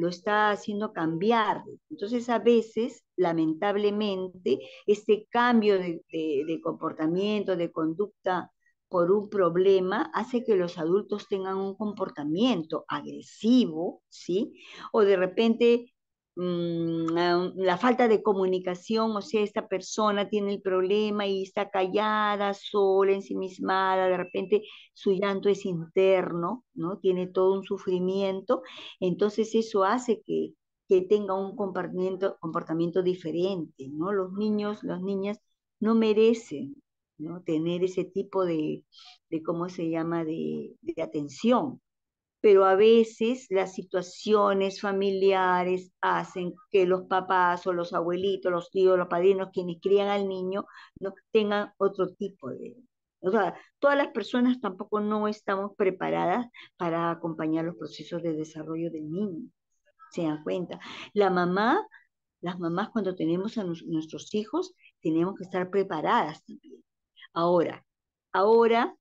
haciendo cambiar. Entonces, a veces, lamentablemente, este cambio de comportamiento, de conducta por un problema hace que los adultos tengan un comportamiento agresivo, ¿sí? O de repente la falta de comunicación, o sea, esta persona tiene el problema y está callada, sola, ensimismada, de repente su llanto es interno, ¿no? Tiene todo un sufrimiento, entonces eso hace que tenga un comportamiento diferente, ¿no? Los niños, las niñas no merecen, ¿no? Tener ese tipo ¿cómo se llama?, de atención. pero a veces las situaciones familiares hacen que los papás o los abuelitos, los tíos, los padrinos, quienes crían al niño, no tengan otro tipo de... O sea, todas las personas tampoco no estamos preparadas para acompañar los procesos de desarrollo del niño. ¿Se dan cuenta? La mamá, las mamás cuando tenemos a nuestros hijos, tenemos que estar preparadas también. Ahora, ahora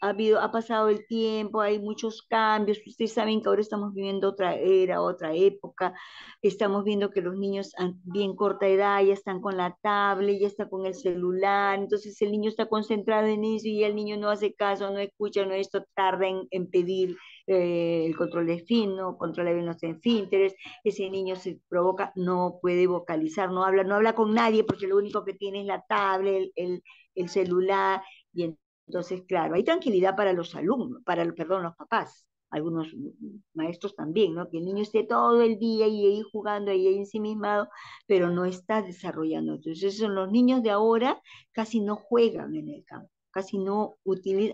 ha pasado el tiempo, hay muchos cambios. Ustedes saben que ahora estamos viviendo otra era, otra época. Estamos viendo que los niños a bien corta edad ya están con la tablet, ya está con el celular. Entonces el niño está concentrado en eso y el niño no hace caso, no escucha, no esto, tarda en pedir el control de fino, controla bien los esfínteres. Ese niño se provoca, no puede vocalizar, no habla con nadie porque lo único que tiene es la tablet, el celular, y entonces, claro, hay tranquilidad para los alumnos, perdón, los papás, algunos maestros también, ¿no? Que el niño esté todo el día y ahí jugando, ahí ensimismado, pero no está desarrollando. Entonces, son los niños de ahora casi no juegan en el campo, casi no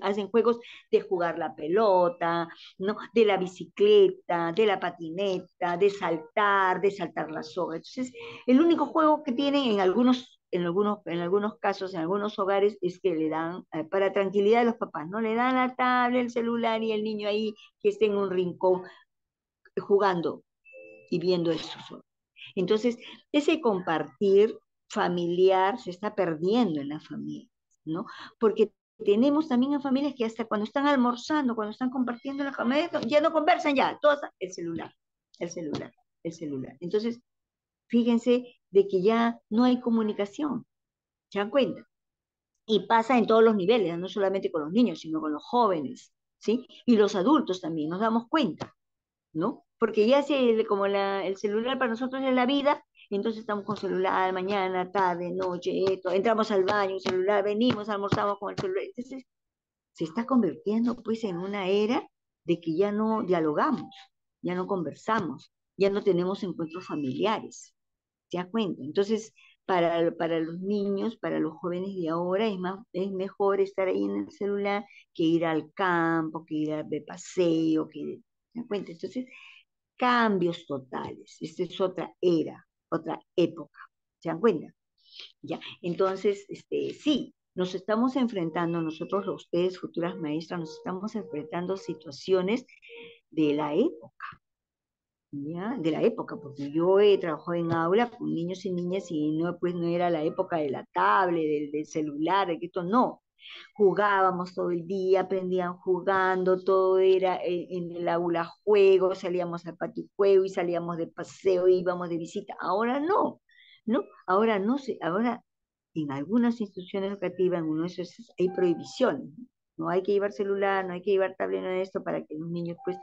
hacen juegos de jugar la pelota, ¿no? De la bicicleta, de la patineta, de saltar la soga. Entonces, el único juego que tienen en algunos casos, en algunos hogares, es que le dan, para tranquilidad de los papás, ¿no? Le dan la tablet, el celular y el niño ahí que esté en un rincón jugando y viendo eso solo. Entonces, ese compartir familiar se está perdiendo en la familia, ¿no? Porque tenemos también a familias que hasta cuando están almorzando, cuando están compartiendo la familia, ya no conversan ya, todos el celular, el celular, el celular. Entonces, fíjense de que ya no hay comunicación, ¿se dan cuenta? Y pasa en todos los niveles, no solamente con los niños, sino con los jóvenes, ¿sí? Y los adultos también, nos damos cuenta, ¿no? Porque ya como el celular para nosotros es la vida, entonces estamos con celular mañana, tarde, noche, esto, entramos al baño, celular, venimos, almorzamos con el celular. Entonces se está convirtiendo pues en una era de que ya no dialogamos, ya no conversamos, ya no tenemos encuentros familiares. ¿Se da cuenta? Entonces, para los niños, para los jóvenes de ahora, es mejor estar ahí en el celular que ir al campo, que ir de paseo, ¿se da cuenta? Entonces, cambios totales. Esta es otra era, otra época. ¿Se dan cuenta? ¿Ya? Entonces, sí, nos estamos enfrentando, nosotros, ustedes, futuras maestras, nos estamos enfrentando a situaciones de la época. ¿Ya? De la época, porque yo he trabajado en aula con niños y niñas y no, pues no era la época de la tablet, del celular, de que esto no. Jugábamos todo el día, aprendían jugando, todo era en el aula juego, salíamos al patio juego y salíamos de paseo, íbamos de visita. Ahora no, ¿no? Ahora no sé, ahora en algunas instituciones educativas, en uno de esos hay prohibiciones, ¿no? No hay que llevar celular, no hay que llevar tablet, no esto, para que los niños pues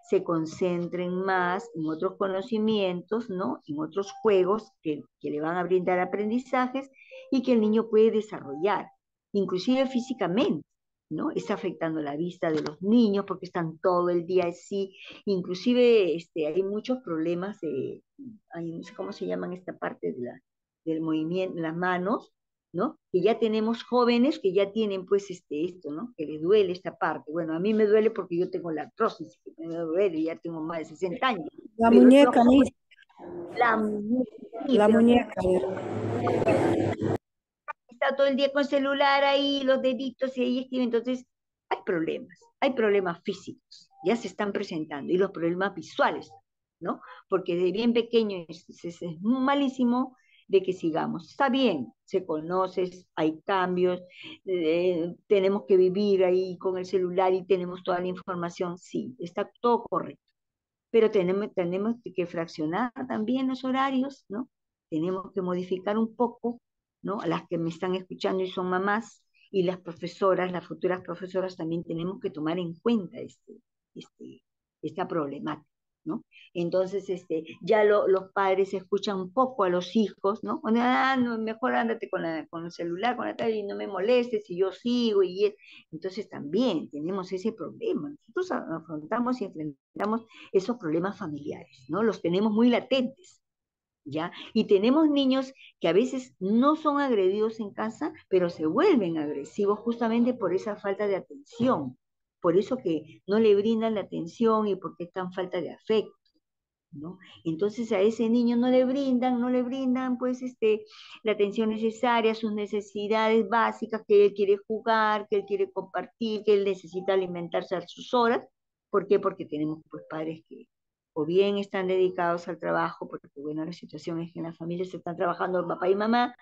se concentren más en otros conocimientos, ¿no? En otros juegos que le van a brindar aprendizajes y que el niño puede desarrollar, inclusive físicamente, ¿no? Está afectando la vista de los niños porque están todo el día así, inclusive hay muchos problemas, no sé cómo se llaman esta parte del movimiento, las manos, ¿no? Que ya tenemos jóvenes que ya tienen pues esto, ¿no? Que les duele esta parte. Bueno, a mí me duele porque yo tengo la artrosis, que me duele, ya tengo más de 60 años. La Pero muñeca, Miss, la muñeca, sí, la pero muñeca. está todo el día con celular ahí, los deditos y ahí escribe. Entonces, hay problemas físicos, ya se están presentando, y los problemas visuales, ¿no? Porque de bien pequeño es malísimo de que sigamos. Está bien, se conoce, hay cambios, tenemos que vivir ahí con el celular y tenemos toda la información, sí, está todo correcto, pero tenemos que fraccionar también los horarios, ¿no? Tenemos que modificar un poco, ¿no? A las que me están escuchando y son mamás, y las profesoras, las futuras profesoras, también tenemos que tomar en cuenta esta problemática, ¿no? Entonces, ya los padres escuchan un poco a los hijos, ¿no? No, mejor ándate con el celular, con la tablet y no me molestes y yo sigo entonces también tenemos ese problema. Nosotros afrontamos y enfrentamos esos problemas familiares, ¿no? Los tenemos muy latentes, ¿ya? Y tenemos niños que a veces no son agredidos en casa, pero se vuelven agresivos justamente por esa falta de atención, por eso que no le brindan la atención y porque están falta de afecto, ¿no? Entonces a ese niño no le brindan pues la atención necesaria, sus necesidades básicas, que él quiere jugar, que él quiere compartir, que él necesita alimentarse a sus horas. ¿Por qué? Porque tenemos pues padres que o bien están dedicados al trabajo, porque bueno, la situación es que en la familia se están trabajando papá y mamá,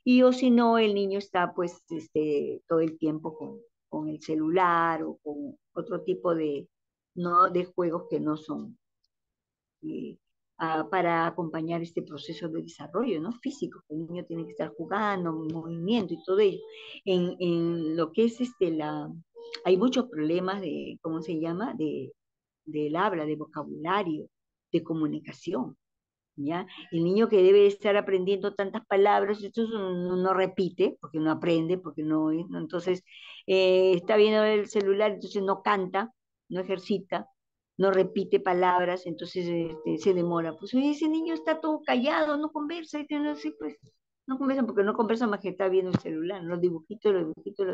y o si no, el niño está pues todo el tiempo con el celular o con otro tipo ¿no? de juegos que no son eh, para acompañar este proceso de desarrollo, ¿no? Físico, que el niño tiene que estar jugando, en movimiento y todo ello. En lo que es hay muchos problemas de, ¿cómo se llama? Del habla, de vocabulario, de comunicación. ¿Ya? El niño que debe estar aprendiendo tantas palabras, esto no repite, porque no aprende, porque no, entonces está viendo el celular, entonces no canta, no ejercita, no repite palabras, entonces se demora. Pues oye, ese niño está todo callado, no conversa, y no sé, pues, no conversa porque no conversa más que está viendo el celular, los dibujitos, los dibujitos.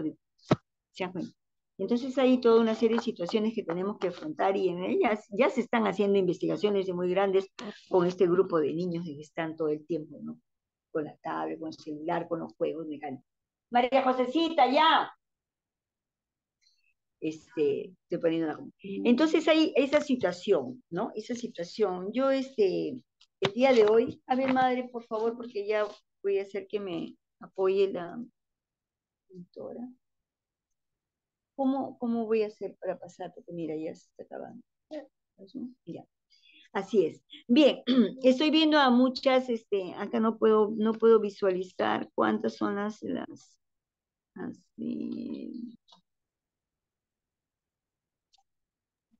¿Se dan cuenta? Entonces hay toda una serie de situaciones que tenemos que afrontar y en ellas ya se están haciendo investigaciones muy grandes con este grupo de niños que están todo el tiempo, ¿no? Con la tablet, con el celular, con los juegos mecánicos. María Josecita, ya. Estoy poniendo la... Entonces hay esa situación, ¿no? Esa situación. Yo, el día de hoy, a ver, madre, por favor, porque ya voy a hacer que me apoye la pintora. ¿Cómo voy a hacer para pasar? Porque mira, ya se está acabando. Ya. Así es. Bien, estoy viendo a muchas, acá no puedo visualizar cuántas son así.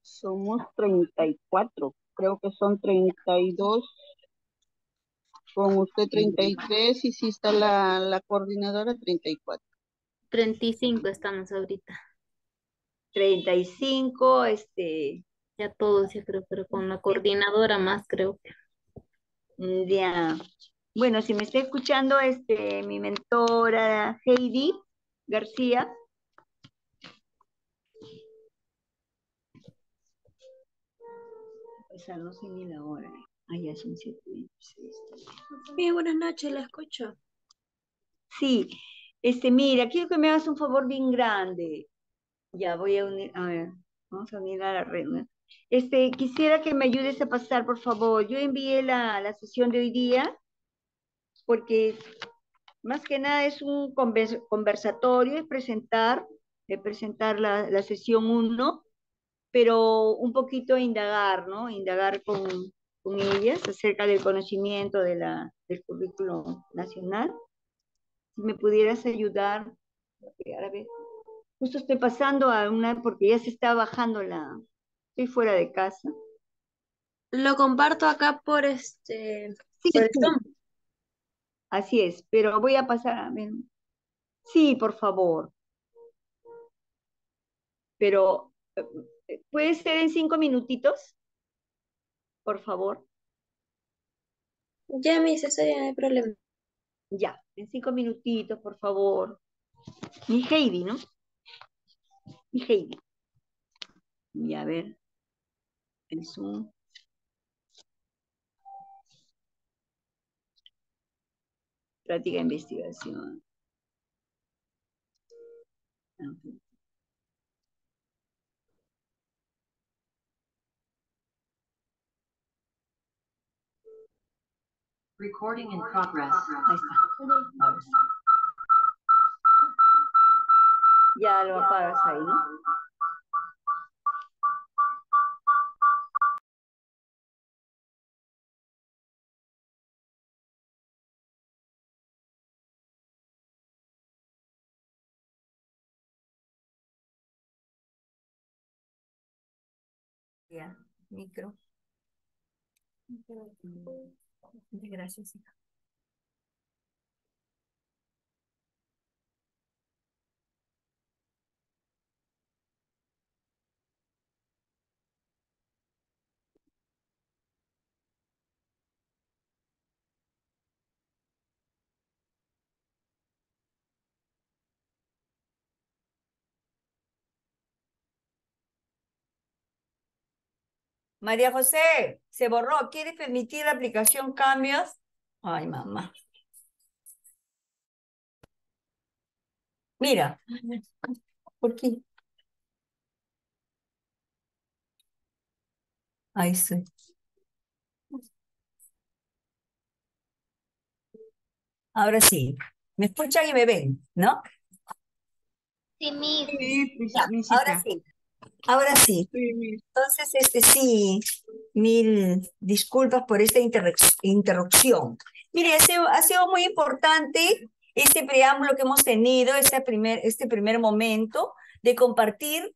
Somos 34, creo que son 32, con usted 33 y si está la coordinadora 34. 35 estamos ahorita. 35, Ya todos, ya creo, pero con la coordinadora más, creo que. ya. Bueno, si me está escuchando, mi mentora Heidi García. O sea, no sé ni la hora. Ah, ya son 7:26. Bien, buenas noches, la escucho. Sí, mira, quiero que me hagas un favor bien grande. Ya voy a unir, a ver, vamos a unir a la red, ¿no? Quisiera que me ayudes a pasar, por favor. Yo envié la sesión de hoy día porque más que nada es un conversatorio, es presentar la sesión uno, pero un poquito indagar, ¿no? Indagar con ellas acerca del conocimiento del currículo nacional. Si me pudieras ayudar, a ver, justo estoy pasando a una, porque ya se está bajando estoy fuera de casa. Lo comparto acá por Sí, por el sí, Zoom. así es, pero voy a pasar a ver. Sí, por favor, pero ¿puede ser en 5 minutitos, por favor? Ya, mi Cesaria, no hay problema. Ya, en 5 minutitos, por favor. Mi Heidi, ¿no? Mi Heidi. Y a ver, el Zoom. Práctica de investigación. Ok. Recording in progress. Ahí está. Ahora sí. Ya lo apagas ahí, ¿no? Ya, micro. Gracias, hija. María José, se borró. ¿Quieres permitir la aplicación cambios? Ay, mamá. Mira. ¿Por qué? Ahí sí. Ahora sí. Me escuchan y me ven, ¿no? Sí, Miss. Ya, ahora sí. Ahora sí. Entonces, sí, mil disculpas por esta interrupción. Mire, ha sido muy importante este preámbulo que hemos tenido, este primer momento de compartir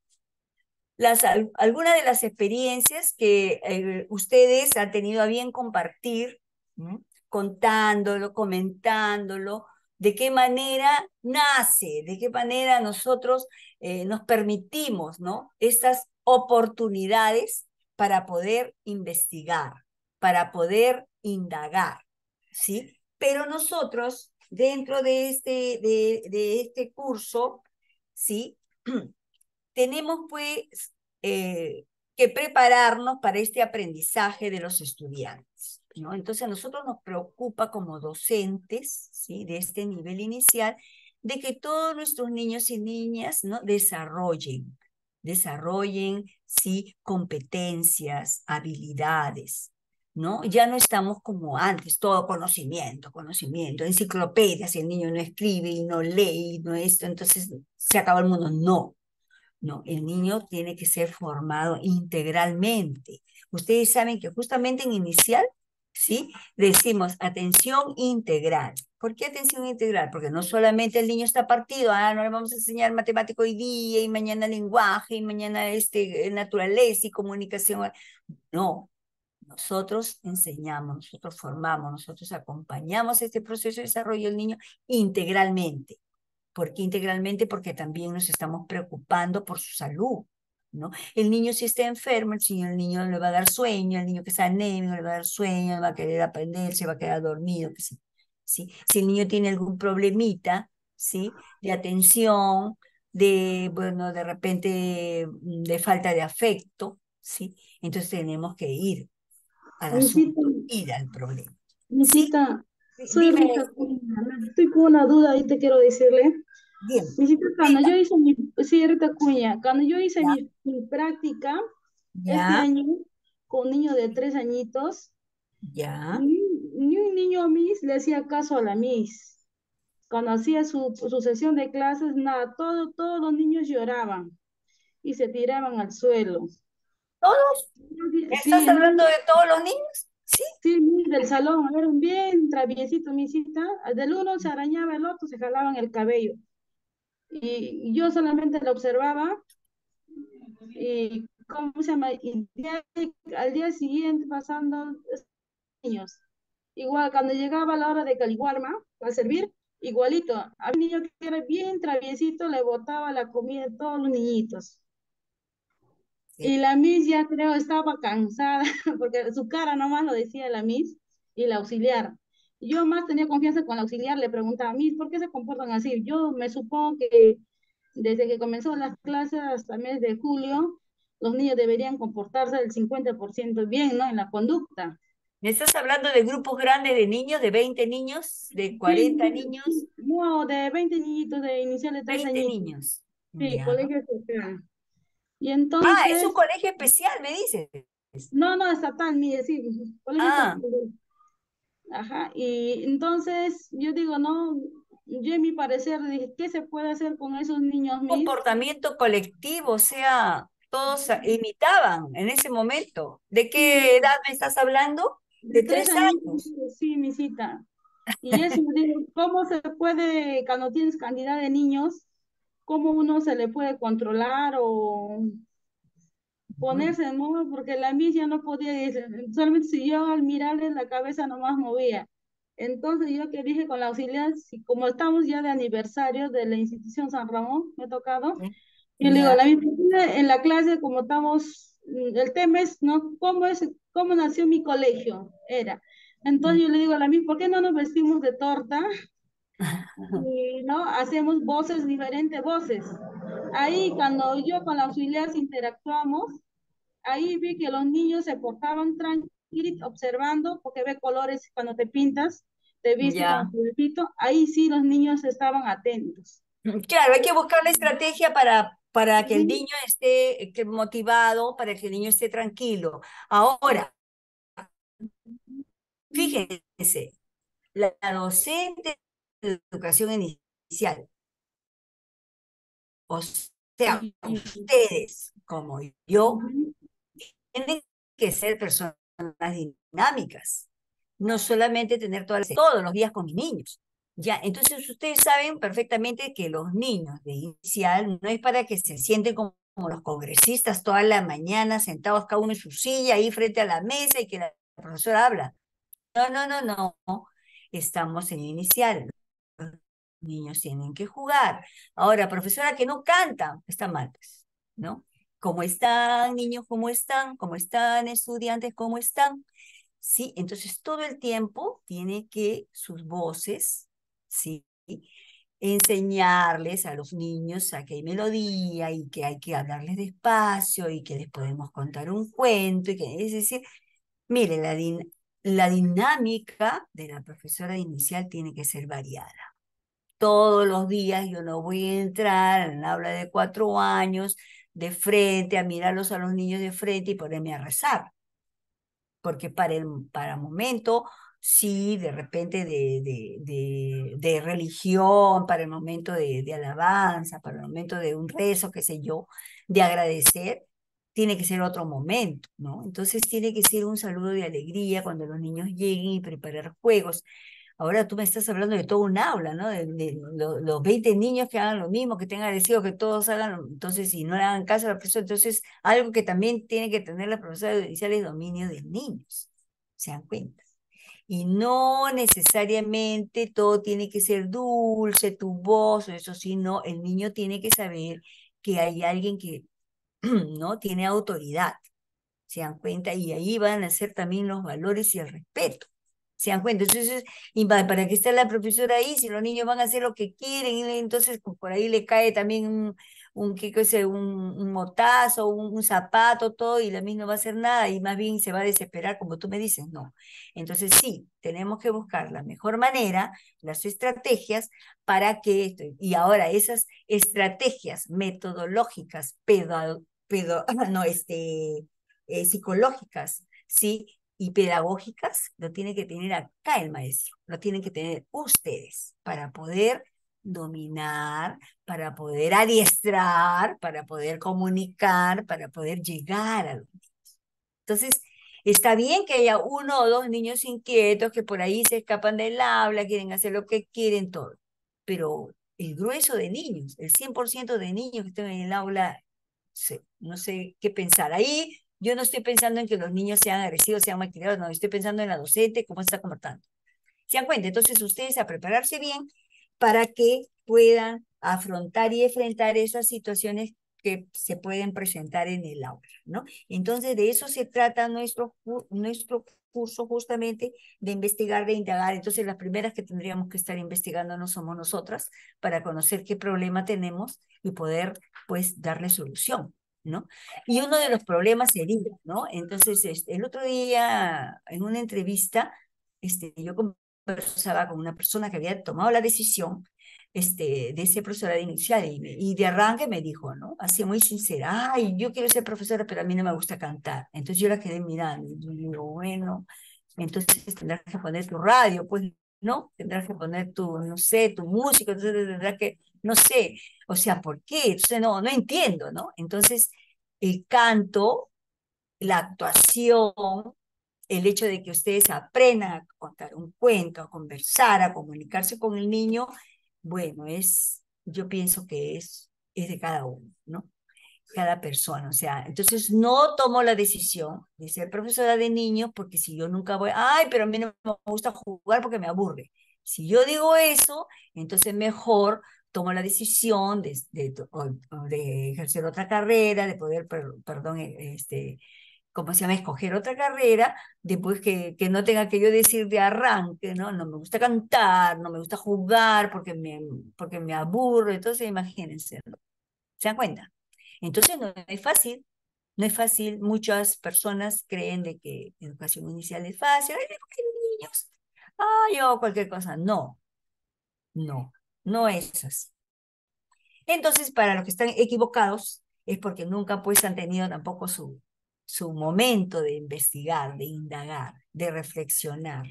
algunas de las experiencias que ustedes han tenido a bien compartir, ¿no? Contándolo, comentándolo, de qué manera nace, de qué manera nosotros nos permitimos, ¿no? Estas oportunidades para poder investigar, para poder indagar, ¿sí? Pero nosotros, dentro de este curso, ¿sí? Tenemos pues que prepararnos para este aprendizaje de los estudiantes, ¿no? Entonces a nosotros nos preocupa como docentes, ¿sí? De este nivel inicial, de que todos nuestros niños y niñas, ¿no? Desarrollen, ¿sí? Competencias, habilidades, ¿no? Ya no estamos como antes, todo conocimiento, enciclopedias, y el niño no escribe y no lee y no esto, entonces se acabó el mundo. No. No, el niño tiene que ser formado integralmente. Ustedes saben que justamente en inicial, ¿sí? Decimos atención integral. ¿Por qué atención integral? Porque no solamente el niño está partido, no le vamos a enseñar matemático hoy día y mañana lenguaje y mañana naturaleza y comunicación. No, nosotros enseñamos, nosotros formamos, nosotros acompañamos este proceso de desarrollo del niño integralmente. ¿Por qué integralmente? Porque también nos estamos preocupando por su salud, ¿no? El niño si está enfermo, el niño le va a dar sueño, el niño que está anémico le va a dar sueño, le va a querer aprender, se va a quedar dormido, que sí, ¿sí? Si el niño tiene algún problemita, ¿sí? De atención, bueno, de repente de falta de afecto, ¿sí? Entonces tenemos que ir al Misita, asunto, ir al problema. ¿Sí? Misita, soy Dime, Rita Acuña. Estoy con una duda y te quiero decirle. bien. Misita, cuando yo hice sí, Rita Acuña, cuando yo hice mi práctica este Ya, año con un niño de 3 añitos, ya. ni un niño Miss le hacía caso a la Miss. Cuando hacía su sesión de clases, nada, todos los niños lloraban y se tiraban al suelo. ¿Todos? ¿Estás Sí, hablando de todos los niños? Sí. sí, del salón, eran bien traviesitos, misita. Del uno se arañaba el otro, se jalaban el cabello. Y yo solamente lo observaba y, ¿cómo se llama? Al día siguiente pasando niños. Igual, cuando llegaba la hora de caliguarma, para servir, igualito. A un niño que era bien traviesito, le botaba la comida a todos los niñitos. Sí. Y la Miss ya creo estaba cansada, porque su cara nomás lo decía la Miss y la auxiliar. Yo más tenía confianza con la auxiliar, le preguntaba, Miss, ¿por qué se comportan así? Yo me supongo que desde que comenzó las clases hasta el mes de julio, los niños deberían comportarse el 50% bien, ¿no? En la conducta. ¿Me estás hablando de grupos grandes de niños, de 20 niños, de Sí, 40 niños? no, de 20 niñitos de inicial de 3 20 añitos. niños. Sí, Ya. colegio social. Y Ah, es un entonces, colegio especial, me dices. no, estatal, mire, sí, colegio Ah, estatal. Ajá, y entonces yo digo, no, yo en mi parecer dije, ¿qué se puede hacer con esos niños mis? comportamiento colectivo, o sea, todos imitaban en ese momento. ¿De qué Sí, edad me estás hablando? de De tres 3 años, años. sí, mi cita. Y eso, digo, ¿cómo se puede, cuando tienes cantidad de niños, cómo uno se le puede controlar o ponerse, ¿no? Porque la Miss ya no podía, solamente si yo al mirarle la cabeza nomás movía. Entonces yo que dije con la auxiliar, si como estamos ya de aniversario de la institución San Ramón, me ha tocado, yo le digo a Ya. la Miss, en la clase como estamos, el tema es, ¿no? ¿Cómo nació mi colegio? Era. Entonces yo le digo a la Miss, ¿por qué no nos vestimos de torta? Y no hacemos voces, diferentes voces. Ahí cuando yo con la auxiliar interactuamos, ahí vi que los niños se portaban tranquilos observando, porque ve colores cuando te pintas, te viste con Ya. tu bebito, ahí sí los niños estaban atentos. Claro, hay que buscar una estrategia para que el Ujú. niño esté motivado, para que el niño esté tranquilo. Ahora, fíjense, la docente de educación inicial, o sea, ustedes como yo, Ujú. tienen que ser personas dinámicas, no solamente tener todos los días con mis niños. Ya, entonces ustedes saben perfectamente que los niños de inicial no es para que se sienten como los congresistas toda la mañana sentados cada uno en su silla ahí frente a la mesa y que la profesora habla. No, no, no, no. Estamos en inicial. Los niños tienen que jugar. Ahora, profesora que no canta, está mal, pues, ¿no? ¿Cómo están, niños? ¿Cómo están? ¿Cómo están, estudiantes? ¿Cómo están? Sí, entonces todo el tiempo tiene que sus voces, sí, enseñarles a los niños a que hay melodía y que hay que hablarles despacio y que les podemos contar un cuento y que es decir, mire, la dinámica de la profesora inicial tiene que ser variada. Todos los días yo no voy a entrar en el aula de 4 años de frente, a mirarlos a los niños de frente y ponerme a rezar porque para momento, sí, de repente de religión, para el momento de alabanza, para el momento de un rezo, qué sé yo, de agradecer, tiene que ser otro momento, ¿no? Entonces tiene que ser un saludo de alegría cuando los niños lleguen y preparar juegos. Ahora tú me estás hablando de todo un aula, ¿no? Los 20 niños que hagan lo mismo, que tengan agradecido, que todos hagan, entonces, si no le hagan caso a la profesora, entonces, algo que también tiene que tener la profesora inicial es dominio de niños, ¿se dan cuenta? Y no necesariamente todo tiene que ser dulce, tu voz, o eso, sino el niño tiene que saber que hay alguien que, ¿no? Tiene autoridad, ¿se dan cuenta? Y ahí van a ser también los valores y el respeto. ¿Se dan cuenta? Entonces, ¿y para qué está la profesora ahí? Si los niños van a hacer lo que quieren, y entonces pues, por ahí le cae también qué cosa, un motazo, un zapato, todo, y la misma no va a hacer nada, y más bien se va a desesperar, como tú me dices, no. Entonces, sí, tenemos que buscar la mejor manera, las estrategias para que esto, y ahora esas estrategias metodológicas, no, psicológicas, ¿sí? Y pedagógicas, lo tiene que tener acá el maestro, lo tienen que tener ustedes para poder dominar, para poder adiestrar, para poder comunicar, para poder llegar a los niños. Entonces, está bien que haya uno o dos niños inquietos que por ahí se escapan del aula, quieren hacer lo que quieren, todo, pero el grueso de niños, el 100% de niños que están en el aula, no sé qué pensar. Ahí yo no estoy pensando en que los niños sean agresivos, sean malcriados, no, estoy pensando en la docente, cómo se está comportando. ¿Se dan cuenta? Entonces ustedes a prepararse bien para que puedan afrontar y enfrentar esas situaciones que se pueden presentar en el aula, ¿no? Entonces de eso se trata nuestro curso justamente, de investigar, de indagar. Entonces las primeras que tendríamos que estar investigando no somos nosotras para conocer qué problema tenemos y poder pues darle solución, ¿no? Y uno de los problemas sería, ¿no? Entonces el otro día en una entrevista, yo conversaba con una persona que había tomado la decisión de ser profesora inicial y de arranque me dijo, ¿no? Así muy sincera, ay, yo quiero ser profesora, pero a mí no me gusta cantar. Entonces yo la quedé mirando y yo digo, bueno, entonces tendrás que poner tu radio, pues, ¿no? Tendrás que poner tu, no sé, tu música, entonces tendrás que, no sé, o sea, ¿por qué? Entonces no entiendo, ¿no? Entonces el canto, la actuación, el hecho de que ustedes aprendan a contar un cuento, a conversar, a comunicarse con el niño, bueno, yo pienso que es de cada uno, ¿no? Cada persona, o sea, entonces no tomo la decisión de ser profesora de niños porque si yo nunca voy, ay, pero a mí no me gusta jugar porque me aburre. Si yo digo eso, entonces mejor tomo la decisión de ejercer otra carrera, de poder, perdón, ¿cómo se llama? Escoger otra carrera, después que no tenga que yo decir de arranque, ¿no? No me gusta cantar, no me gusta jugar porque me aburro, entonces imagínense, ¿no? ¿Se dan cuenta? Entonces no es fácil, No es fácil, muchas personas creen de que educación inicial es fácil, ay, niños, ay, o cualquier cosa. No, no, no es así. Entonces, para los que están equivocados, es porque nunca pues han tenido tampoco su momento de investigar, de indagar, de reflexionar,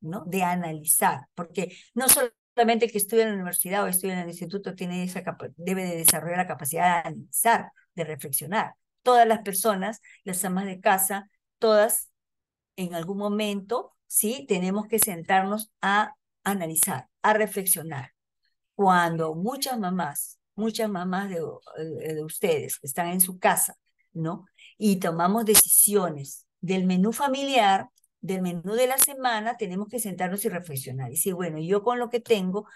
¿no? De analizar, porque no solamente el que estudia en la universidad o estudia en el instituto tiene debe de desarrollar la capacidad de analizar, de reflexionar. Todas las personas, las amas de casa, todas en algún momento, sí, tenemos que sentarnos a analizar, a reflexionar. Cuando muchas mamás de ustedes están en su casa, ¿no? Y tomamos decisiones del menú familiar, del menú de la semana, tenemos que sentarnos y reflexionar. Y decir, bueno, yo con lo que tengo,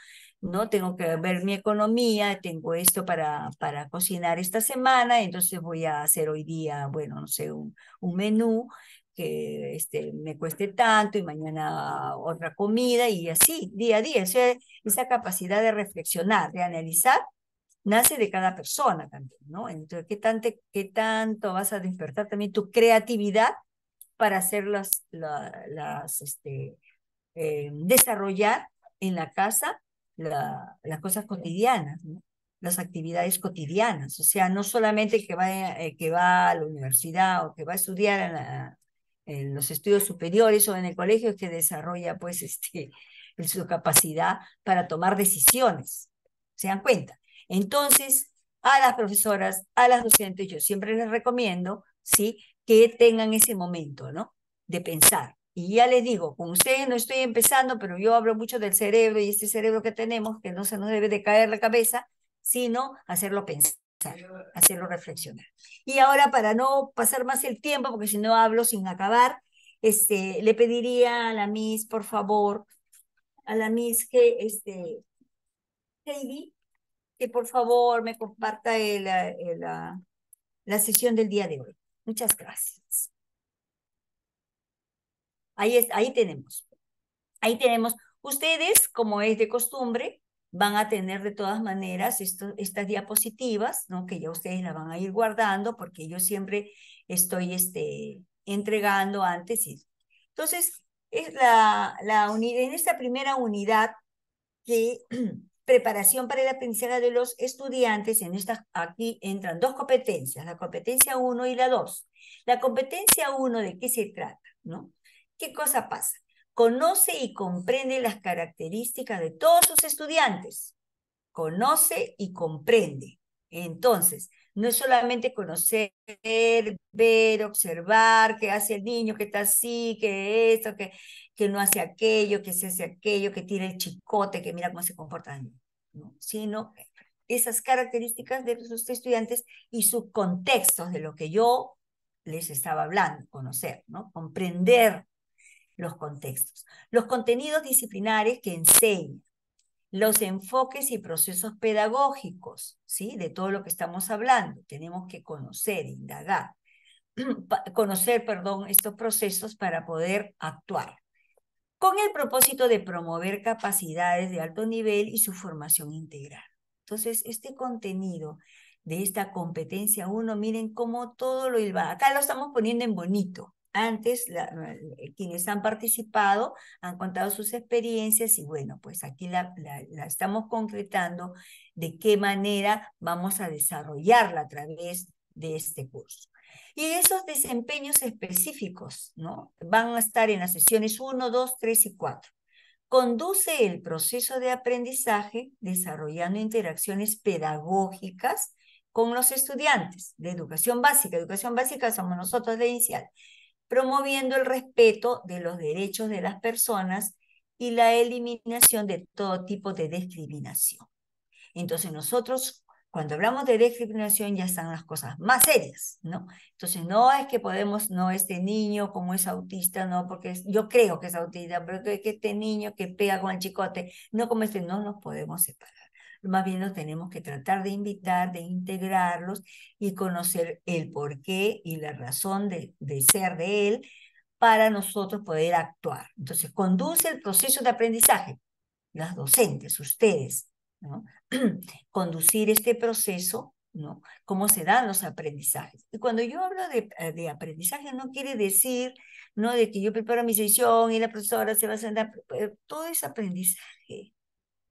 ¿no? Tengo que ver mi economía, tengo esto para cocinar esta semana, entonces voy a hacer hoy día, bueno, no sé, un menú que me cueste tanto y mañana otra comida y así, día a día. O sea, esa capacidad de reflexionar, de analizar, nace de cada persona también, ¿no? Entonces, qué tanto vas a despertar también tu creatividad para hacer desarrollar en la casa las cosas cotidianas, ¿no? Las actividades cotidianas, o sea, no solamente que va a la universidad o que va a estudiar en los estudios superiores o en el colegio que desarrolla pues su capacidad para tomar decisiones, ¿se dan cuenta? Entonces, a las profesoras, a las docentes, yo siempre les recomiendo, ¿sí? Que tengan ese momento, ¿no? De pensar. Y ya les digo, con ustedes no estoy empezando, pero yo hablo mucho del cerebro y este cerebro que tenemos, que no se nos debe de caer la cabeza, sino hacerlo pensar, hacerlo reflexionar. Y ahora, para no pasar más el tiempo, porque si no hablo sin acabar, le pediría a la Miss, por favor, a la Miss Heidi, que por favor me comparta la sesión del día de hoy. Muchas gracias. Ahí tenemos. Ahí tenemos. Ustedes, como es de costumbre, van a tener de todas maneras estas diapositivas, ¿no? Que ya ustedes las van a ir guardando porque yo siempre estoy entregando antes. Entonces, es en esta primera unidad de preparación para el aprendizaje de los estudiantes, aquí entran dos competencias, la competencia 1 y la 2. La competencia 1, ¿de qué se trata? ¿No? ¿Qué cosa pasa? Conoce y comprende las características de todos sus estudiantes. Conoce y comprende. Entonces, no es solamente conocer, ver, observar, qué hace el niño, que está así, que esto, que no hace aquello, que se hace aquello, que tira el chicote, que mira cómo se comporta el niño, ¿no? Sino esas características de sus estudiantes y sus contextos de lo que yo les estaba hablando, conocer, ¿no? Comprender los contextos. Los contenidos disciplinares que enseñan, los enfoques y procesos pedagógicos, ¿sí? De todo lo que estamos hablando. Tenemos que conocer, indagar, perdón, estos procesos para poder actuar, con el propósito de promover capacidades de alto nivel y su formación integral. Entonces, este contenido de esta competencia 1, miren cómo todo lo hilva. Acá lo estamos poniendo en bonito. Antes, quienes han participado han contado sus experiencias y bueno, pues aquí la estamos concretando de qué manera vamos a desarrollarla a través de este curso. Y esos desempeños específicos, ¿no? Van a estar en las sesiones 1, 2, 3 y 4. Conduce el proceso de aprendizaje desarrollando interacciones pedagógicas con los estudiantes de educación básica. Educación básica somos nosotros de inicial. Promoviendo el respeto de los derechos de las personas y la eliminación de todo tipo de discriminación. Entonces nosotros, cuando hablamos de discriminación, ya están las cosas más serias, ¿no? Entonces no es que podemos, no, este niño como es autista, no, porque yo creo que es autista, pero que este niño que pega con el chicote, no como no nos podemos separar. Más bien nos tenemos que tratar de invitar, de integrarlos y conocer el porqué y la razón de ser de él para nosotros poder actuar. Entonces, conduce el proceso de aprendizaje, las docentes, ustedes, ¿no? Conducir este proceso ¿no? Cómo se dan los aprendizajes. Y cuando yo hablo de aprendizaje, no quiere decir, ¿no? De que yo preparo mi sesión y la profesora se va a sentar, todo es aprendizaje,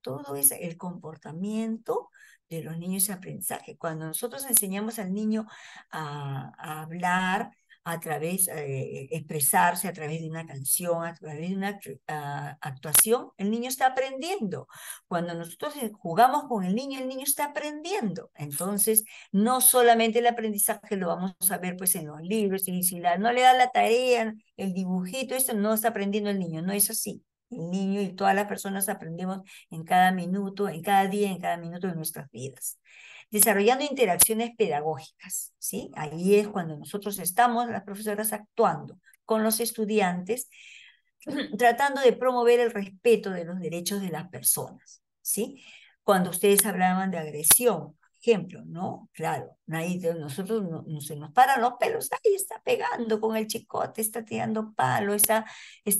todo es el comportamiento de los niños es aprendizaje. Cuando nosotros enseñamos al niño a hablar, a través, expresarse a través de una canción, a través de una actuación, el niño está aprendiendo. Cuando nosotros jugamos con el niño está aprendiendo. Entonces, no solamente el aprendizaje lo vamos a ver pues en los libros, y si no le da la tarea, el dibujito, esto no está aprendiendo el niño, no es así. El niño y todas las personas aprendemos en cada minuto, en cada día, en cada minuto de nuestras vidas. Desarrollando interacciones pedagógicas, ¿sí? Ahí es cuando nosotros estamos, las profesoras, actuando con los estudiantes, tratando de promover el respeto de los derechos de las personas, ¿sí? Cuando ustedes hablaban de agresión, por ejemplo, ¿no? Claro, nadie de nosotros no se nos paran los pelos, ahí está pegando con el chicote, está tirando palo, está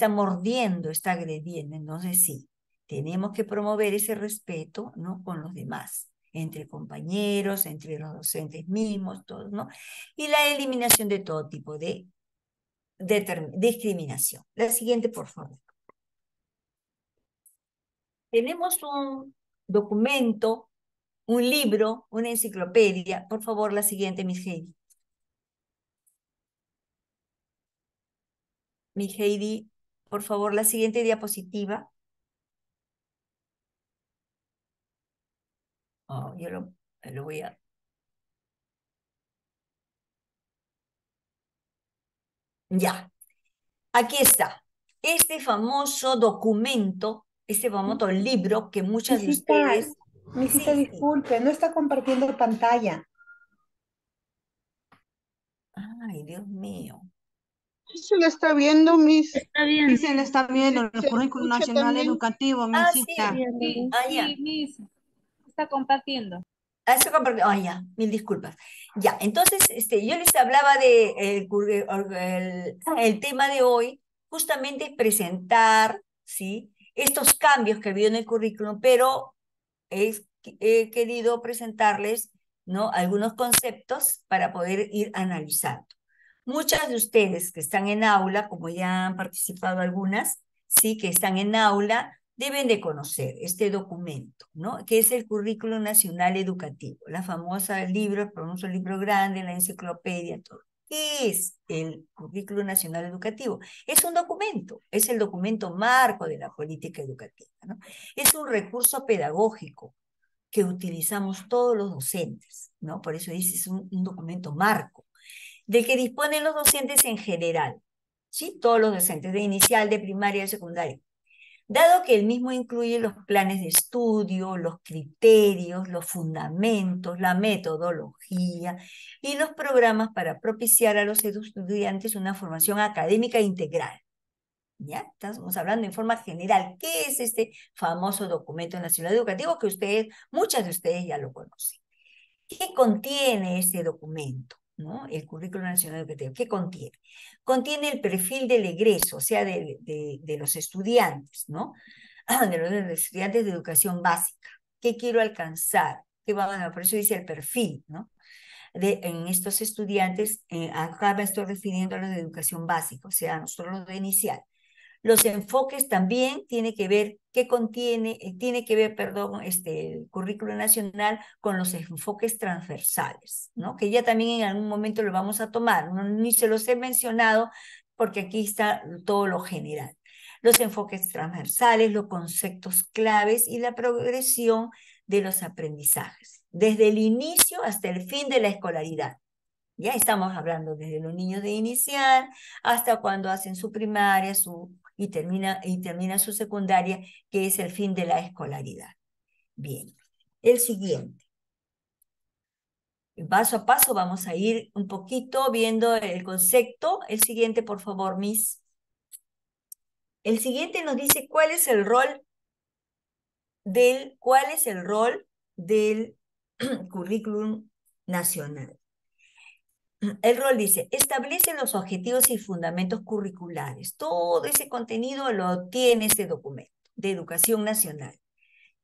mordiendo, está agrediendo. Entonces sí, tenemos que promover ese respeto, ¿no? Con los demás, entre compañeros, entre los docentes mismos, todos, ¿no? Y la eliminación de todo tipo de discriminación. La siguiente, por favor. Tenemos un documento, un libro, una enciclopedia. Por favor, la siguiente, Miss Heidi. Miss Heidi, por favor, la siguiente diapositiva. Oh, yo lo voy a... Ya, aquí está. Este famoso documento, este famoso libro que muchas de Misita, ustedes... Misita, Sí, sí. disculpe, no está compartiendo pantalla. Ay, Dios mío. Sí se le está viendo, Miss. Está bien. Sí se le está viendo Sí el se currículum escucha nacional también. educativo, Ah, Misita. sí. Sí, Ah, ya. Miss. Está compartiendo. Eso ah, ya, mil disculpas. Ya, entonces, yo les hablaba de el tema de hoy, justamente es presentar, ¿sí? Estos cambios que ha habido en el currículum, pero he querido presentarles, ¿no? Algunos conceptos para poder ir analizando. Muchas de ustedes que están en aula, como ya han participado algunas, sí, que están en aula, deben de conocer este documento, ¿no? Que es el Currículum Nacional Educativo, la famosa libro, el famoso libro grande, la enciclopedia, todo. ¿Qué es el Currículum Nacional Educativo? Es un documento, es el documento marco de la política educativa, ¿no? Es un recurso pedagógico que utilizamos todos los docentes, ¿no? Por eso dice, es un documento marco, del que disponen los docentes en general, ¿sí? Todos los docentes, de inicial, de primaria, de secundaria. Dado que el mismo incluye los planes de estudio, los criterios, los fundamentos, la metodología y los programas para propiciar a los estudiantes una formación académica integral. ¿Ya? Estamos hablando en forma general. ¿Qué es este famoso documento nacional educativo que muchas de ustedes ya lo conocen? ¿Qué contiene este documento? ¿No? El Currículo Nacional Educativo. ¿Qué contiene? Contiene el perfil del egreso, o sea, de los estudiantes, ¿no? De los estudiantes de educación básica. ¿Qué quiero alcanzar? Por eso dice el perfil, ¿no? En estos estudiantes, acá me estoy refiriendo a los de educación básica, o sea, nosotros los de inicial. Los enfoques también tiene que ver, tiene que ver, perdón, el currículo nacional con los enfoques transversales, ¿no? Que ya también en algún momento lo vamos a tomar, ni se los he mencionado porque aquí está todo lo general. Los enfoques transversales, los conceptos claves y la progresión de los aprendizajes, desde el inicio hasta el fin de la escolaridad. Ya estamos hablando desde los niños de inicial hasta cuando hacen su primaria y termina su secundaria, que es el fin de la escolaridad. Bien, el siguiente. Paso a paso vamos a ir un poquito viendo el concepto. El siguiente, por favor, Miss. El siguiente nos dice cuál es el rol del currículum nacional. El rol dice, establece los objetivos y fundamentos curriculares. Todo ese contenido lo tiene este documento de educación nacional.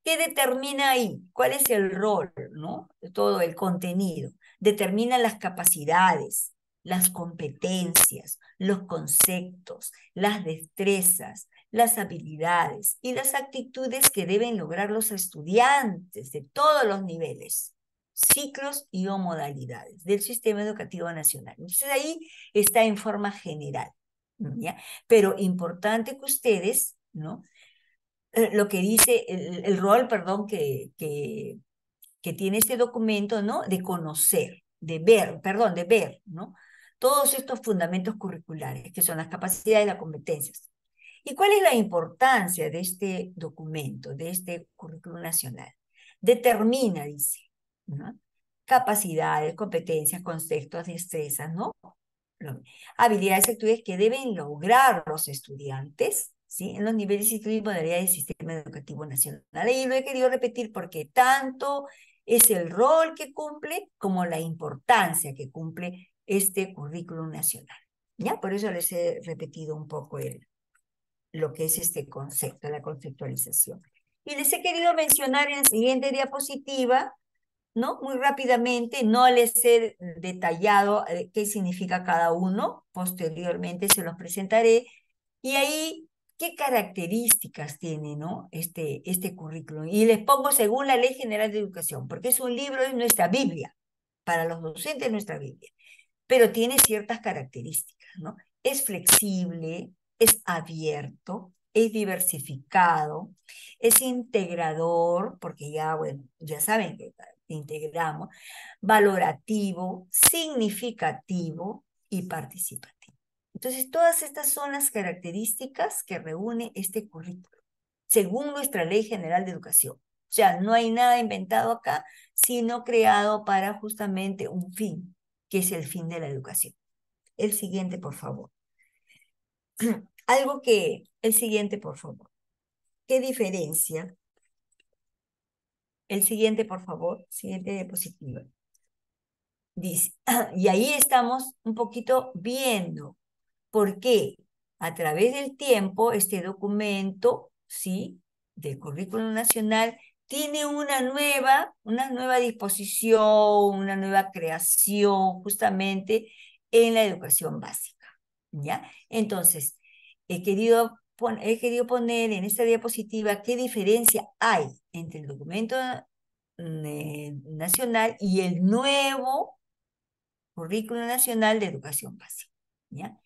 ¿Qué determina ahí? ¿Cuál es el rol, ¿no? De todo el contenido. Determina las capacidades, las competencias, los conceptos, las destrezas, las habilidades y las actitudes que deben lograr los estudiantes de todos los niveles, ciclos y o modalidades del sistema educativo nacional. Entonces ahí está en forma general, ¿ya? Pero importante que ustedes, ¿no? Lo que dice el rol, perdón, que tiene este documento, ¿no? De conocer, de ver, perdón, de ver, ¿no? Todos estos fundamentos curriculares, que son las capacidades y las competencias. ¿Y cuál es la importancia de este documento, de este currículum nacional? Determina, dice, ¿no? Capacidades, competencias, conceptos, destrezas, ¿no? Habilidades y actitudes que deben lograr los estudiantes, ¿sí? En los niveles y modalidades del sistema educativo nacional. Y lo he querido repetir porque tanto es el rol que cumple como la importancia que cumple este currículum nacional. ¿Ya? Por eso les he repetido un poco lo que es este concepto, la conceptualización. Y les he querido mencionar en la siguiente diapositiva, ¿no? Muy rápidamente, no les he detallado qué significa cada uno, posteriormente se los presentaré, y ahí qué características tiene, ¿no? este currículum. Y les pongo según la Ley General de Educación, porque es un libro, es nuestra Biblia, para los docentes es nuestra Biblia, pero tiene ciertas características, ¿no? Es flexible, es abierto, es diversificado, es integrador, porque ya, bueno, ya saben que integramos, valorativo, significativo y participativo. Entonces, todas estas son las características que reúne este currículo, según nuestra Ley General de Educación. O sea, no hay nada inventado acá, sino creado para justamente un fin, que es el fin de la educación. El siguiente, por favor. El siguiente, por favor. ¿Qué diferencia? El siguiente, por favor. Siguiente diapositiva. Dice, y ahí estamos un poquito viendo por qué a través del tiempo este documento, ¿sí? Del currículum nacional tiene una nueva disposición, una nueva creación justamente en la educación básica, ¿ya? Entonces, he querido poner en esta diapositiva qué diferencia hay entre el documento nacional y el nuevo currículum nacional de educación básica, ¿ya?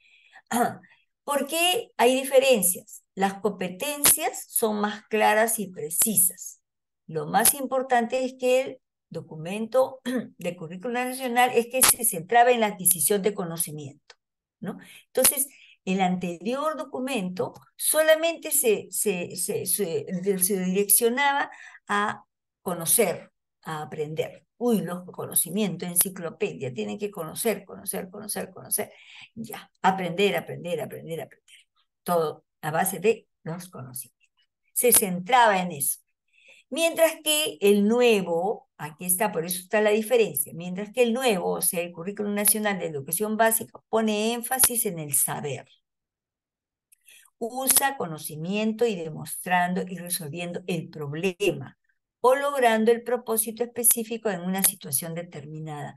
¿Por qué hay diferencias? Las competencias son más claras y precisas. Lo más importante es que el documento de currículum nacional es que se centraba en la adquisición de conocimiento, ¿no? Entonces, el anterior documento solamente se direccionaba a conocer, a aprender. Uy, los conocimientos, enciclopedia, tienen que conocer. Ya, aprender. Todo a base de los conocimientos. Se centraba en eso. Mientras que el nuevo, aquí está, por eso está la diferencia, mientras que el nuevo, o sea, el Currículum Nacional de Educación Básica, pone énfasis en el saber. Usa conocimiento y demostrando y resolviendo el problema o logrando el propósito específico en una situación determinada.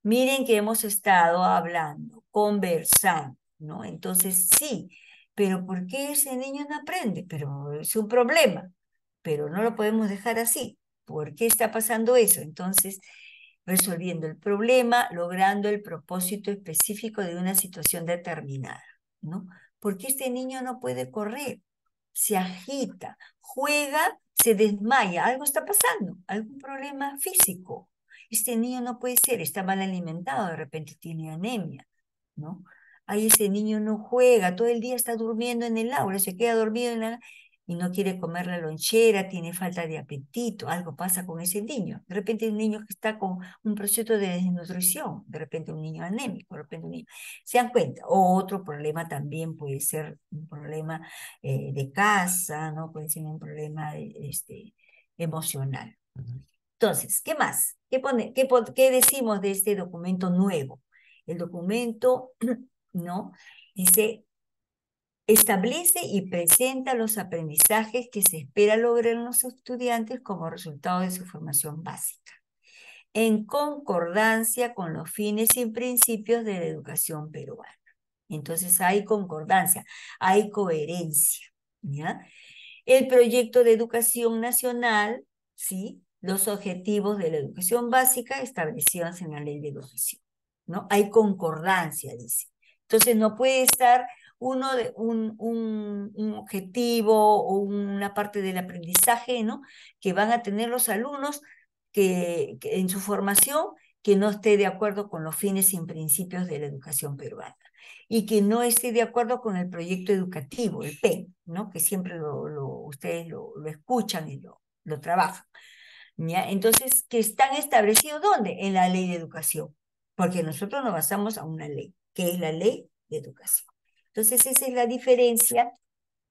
Miren que hemos estado hablando, conversando, ¿no? Entonces, sí, pero ¿por qué ese niño no aprende? Pero es un problema, pero no lo podemos dejar así. ¿Por qué está pasando eso? Entonces, resolviendo el problema, logrando el propósito específico de una situación determinada, ¿no? ¿Por qué este niño no puede correr? Se agita, juega, se desmaya, algo está pasando, algún problema físico. Este niño no puede ser, está mal alimentado, de repente tiene anemia, ¿no? Ahí ese niño no juega, todo el día está durmiendo en el aula, se queda dormido y no quiere comer la lonchera, tiene falta de apetito, algo pasa con ese niño. De repente un niño que está con un proceso de desnutrición, de repente un niño anémico, de repente un niño... ¿Se dan cuenta? O otro problema también puede ser un problema de casa, ¿no? Puede ser un problema emocional. Entonces, ¿qué más? ¿Qué decimos de este documento nuevo? El documento, ¿no? Dice establece y presenta los aprendizajes que se espera lograr en los estudiantes como resultado de su formación básica, en concordancia con los fines y principios de la educación peruana. Entonces hay concordancia, hay coherencia, ¿ya? El proyecto de educación nacional, ¿sí? Los objetivos de la educación básica establecidos en la ley de educación, ¿no? Hay concordancia, dice. Entonces no puede estar un objetivo o una parte del aprendizaje, ¿no? Que van a tener los alumnos que en su formación que no esté de acuerdo con los fines y principios de la educación peruana y que no esté de acuerdo con el proyecto educativo, el PEN, ¿no? Que siempre ustedes lo escuchan y lo trabajan. ¿Ya? Entonces, que están establecidos ¿dónde? En la ley de educación, porque nosotros nos basamos a una ley, que es la ley de educación. Entonces, esa es la diferencia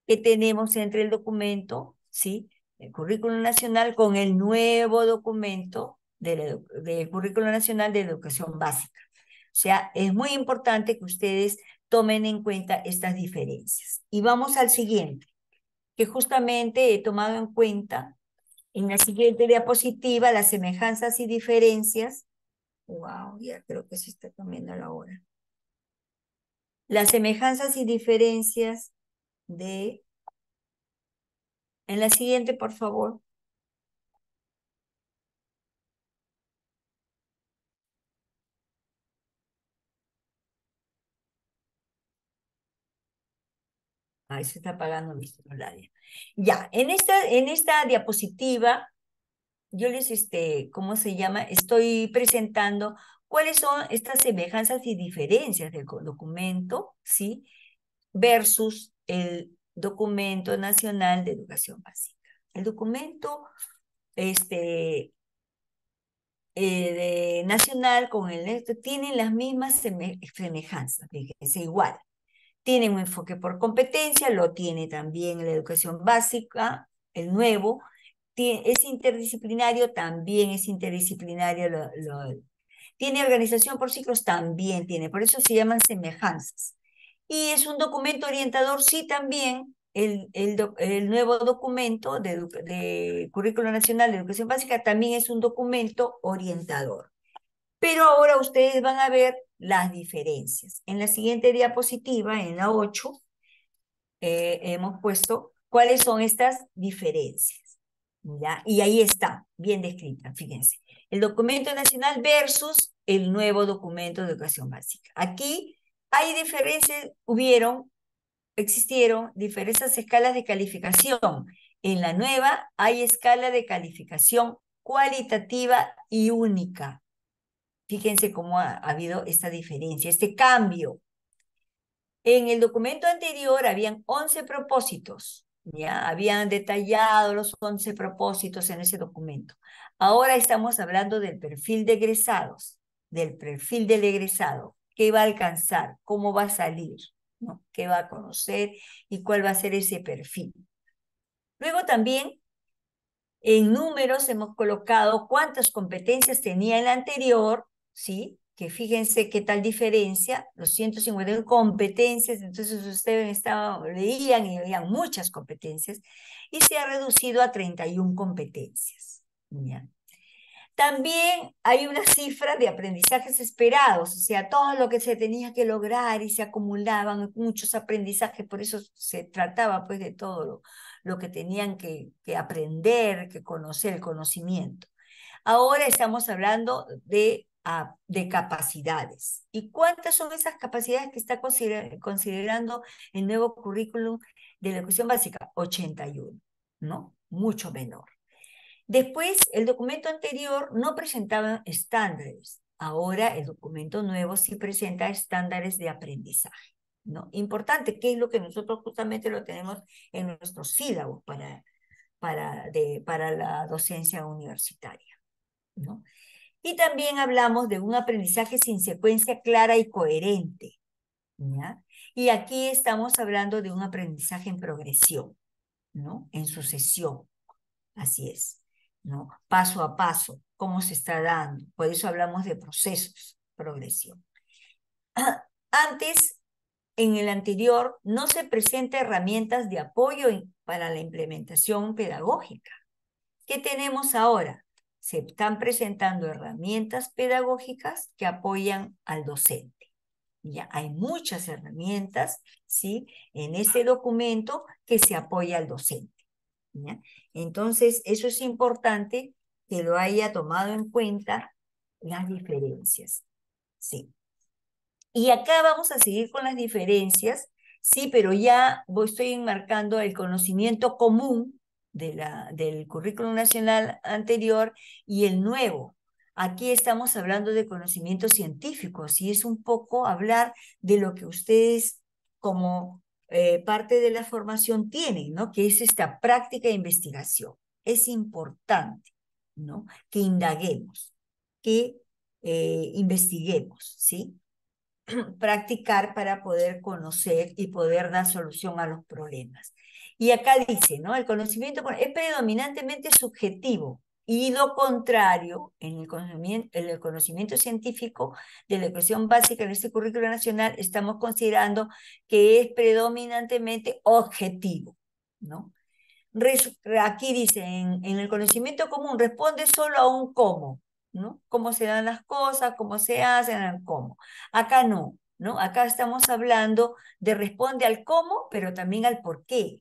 que tenemos entre el documento, ¿sí? El Currículo Nacional con el nuevo documento del Currículo Nacional de Educación Básica. O sea, es muy importante que ustedes tomen en cuenta estas diferencias. Y vamos al siguiente, que justamente he tomado en cuenta en la siguiente diapositiva las semejanzas y diferencias. Wow, ya creo que se está cambiando la hora. Las semejanzas y diferencias de... En la siguiente, por favor. Ahí se está apagando mi celular. Ya, en esta diapositiva, yo les, ¿cómo se llama? Estoy presentando cuáles son estas semejanzas y diferencias del documento, ¿sí? Versus el documento nacional de educación básica. El documento, nacional con el tienen las mismas semejanzas, fíjense, igual. Tienen un enfoque por competencia, lo tiene también la educación básica, el nuevo. Es interdisciplinario, también es interdisciplinario. Tiene organización por ciclos, también tiene. Por eso se llaman semejanzas. Y es un documento orientador, sí, también. El nuevo documento de Currículo Nacional de Educación Básica también es un documento orientador. Pero ahora ustedes van a ver las diferencias. En la siguiente diapositiva, en la 8, hemos puesto cuáles son estas diferencias. ¿Ya? Y ahí está, bien descrita, fíjense. El documento nacional versus el nuevo documento de educación básica. Aquí hay diferencias, existieron diferentes escalas de calificación. En la nueva hay escala de calificación cualitativa y única. Fíjense cómo ha habido esta diferencia, este cambio. En el documento anterior habían 11 propósitos, ¿ya? Habían detallado los 11 propósitos en ese documento. Ahora estamos hablando del perfil de egresados, del perfil del egresado, qué va a alcanzar, cómo va a salir, ¿no? Qué va a conocer y cuál va a ser ese perfil. Luego también en números hemos colocado cuántas competencias tenía el anterior, ¿sí? Que fíjense qué tal diferencia, los 151 competencias, entonces ustedes leían y veían muchas competencias, y se ha reducido a 31 competencias. ¿Ya? También hay una cifra de aprendizajes esperados, o sea, todo lo que se tenía que lograr y se acumulaban muchos aprendizajes, por eso se trataba pues de todo lo que tenían que aprender, que conocer, el conocimiento. Ahora estamos hablando de capacidades. ¿Y cuántas son esas capacidades que está considerando el nuevo currículum de la educación básica? 81, ¿no? Mucho menor. Después, el documento anterior no presentaba estándares. Ahora el documento nuevo sí presenta estándares de aprendizaje, ¿no? Importante, que es lo que nosotros justamente lo tenemos en nuestros sílabos para la docencia universitaria, ¿no? Y también hablamos de un aprendizaje sin secuencia clara y coherente, ¿ya? Y aquí estamos hablando de un aprendizaje en progresión, ¿no? En sucesión, así es, ¿no? Paso a paso, cómo se está dando. Por eso hablamos de procesos, progresión. Antes en el anterior no se presenta herramientas de apoyo para la implementación pedagógica. ¿Qué tenemos ahora? Se están presentando herramientas pedagógicas que apoyan al docente. Ya hay muchas herramientas, ¿sí?, en este documento que se apoya al docente. ¿Ya? Entonces, eso es importante que lo haya tomado en cuenta las diferencias. Sí. Y acá vamos a seguir con las diferencias, sí, pero ya estoy enmarcando el conocimiento común del currículum nacional anterior y el nuevo. Aquí estamos hablando de conocimientos científicos y es un poco hablar de lo que ustedes como parte de la formación tienen, ¿no? Que es esta práctica de investigación. Es importante, ¿no?, que indaguemos, que investiguemos, ¿sí? Practicar para poder conocer y poder dar solución a los problemas. Y acá dice, ¿no? El conocimiento es predominantemente subjetivo y lo contrario, en el conocimiento científico de la educación básica en este currículo nacional, estamos considerando que es predominantemente objetivo, ¿no? Aquí dice, en el conocimiento común, responde solo a un cómo, ¿no? Cómo se dan las cosas, cómo se hacen, cómo. Acá no, ¿no? Acá estamos hablando de responde al cómo, pero también al por qué,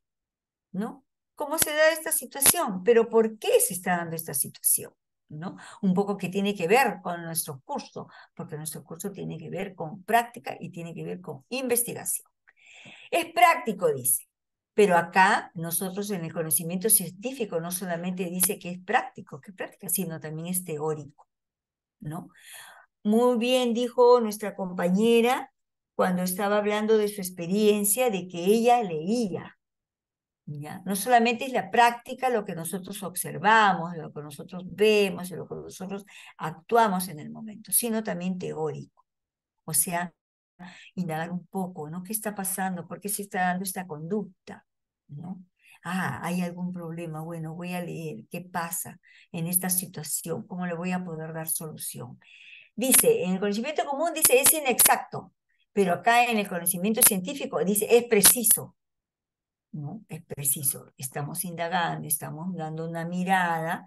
¿no? ¿Cómo se da esta situación? Pero ¿por qué se está dando esta situación? ¿No? Un poco que tiene que ver con nuestro curso, porque nuestro curso tiene que ver con práctica y tiene que ver con investigación. Es práctico, dice. Pero acá nosotros en el conocimiento científico no solamente dice que es práctico, sino también es teórico, ¿no? Muy bien dijo nuestra compañera cuando estaba hablando de su experiencia, de que ella leía, ¿ya? No solamente es la práctica lo que nosotros observamos, lo que nosotros vemos, lo que nosotros actuamos en el momento, sino también teórico. O sea, indagar un poco, ¿no? ¿Qué está pasando? ¿Por qué se está dando esta conducta? ¿No? Ah, hay algún problema. Bueno, voy a leer qué pasa en esta situación, cómo le voy a poder dar solución. Dice, en el conocimiento común dice es inexacto, pero acá en el conocimiento científico dice es preciso, ¿no? Es preciso. Estamos indagando, estamos dando una mirada,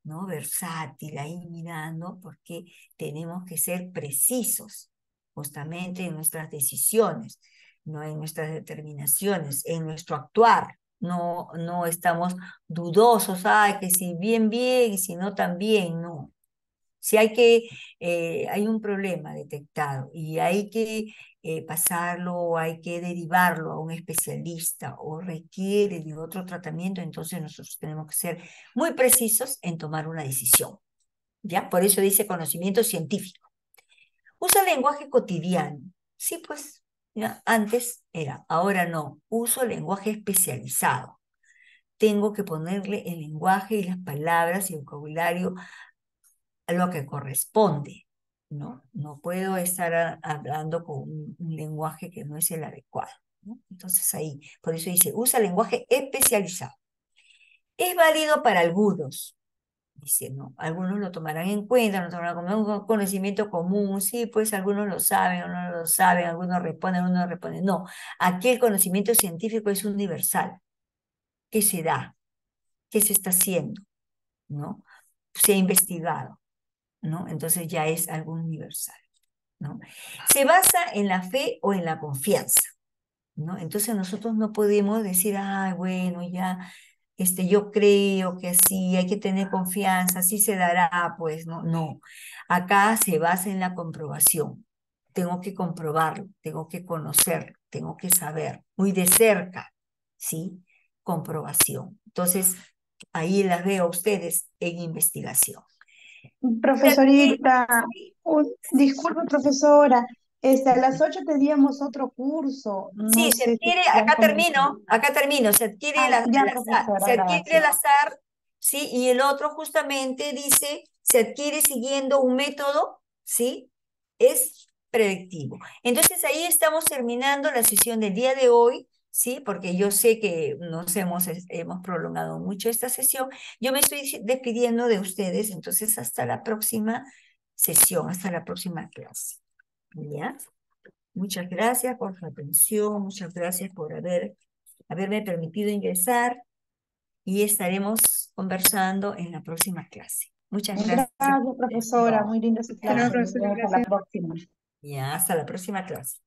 ¿no?, versátil ahí mirando, porque tenemos que ser precisos justamente en nuestras decisiones, no en nuestras determinaciones, en nuestro actuar. No estamos dudosos, ay, que si bien, bien, y si no, también, no. Si hay un problema detectado y hay que pasarlo o hay que derivarlo a un especialista o requiere de otro tratamiento, entonces nosotros tenemos que ser muy precisos en tomar una decisión, ¿ya? Por eso dice conocimiento científico. Usa lenguaje cotidiano. Sí, pues, ya, antes era, ahora no. Uso lenguaje especializado. Tengo que ponerle el lenguaje y las palabras y el vocabulario a lo que corresponde, ¿no? No puedo estar hablando con un lenguaje que no es el adecuado, ¿no? Entonces ahí, por eso dice, usa lenguaje especializado. Es válido para algunos, dice, ¿no? Algunos lo tomarán en cuenta, no tomarán como un conocimiento común, sí, pues algunos lo saben, algunos no lo saben, algunos responden, algunos no responden. No, aquí el conocimiento científico es universal. ¿Qué se da? ¿Qué se está haciendo? ¿No? Se ha investigado, ¿no? Entonces ya es algo universal, ¿no? Se basa en la fe o en la confianza, ¿no? Entonces nosotros no podemos decir, ay, bueno, ya, yo creo que así, hay que tener confianza, así se dará, pues, no, no. Acá se basa en la comprobación. Tengo que comprobarlo, tengo que conocerlo, tengo que saber, muy de cerca, ¿sí? Comprobación. Entonces, ahí las veo a ustedes en investigación. Profesorita, disculpe, profesora, a las 8 teníamos otro curso. Sí, No se sé si adquiere, ya comenzó. acá termino, se adquiere Ya, al azar, profesora, se adquiere al gracias. azar, ¿sí? Y el otro justamente dice, se adquiere siguiendo un método, ¿sí? Es predictivo. Entonces ahí estamos terminando la sesión del día de hoy, ¿sí? Porque yo sé que hemos prolongado mucho esta sesión. Yo me estoy despidiendo de ustedes, entonces hasta la próxima sesión, hasta la próxima clase. ¿Ya? Muchas gracias por su atención, muchas gracias por haberme permitido ingresar y estaremos conversando en la próxima clase. Muchas gracias. Gracias, profesora. Muy linda su Hasta luego, clase. Nos profesora, vemos a la gracias. próxima. Ya, hasta la próxima clase.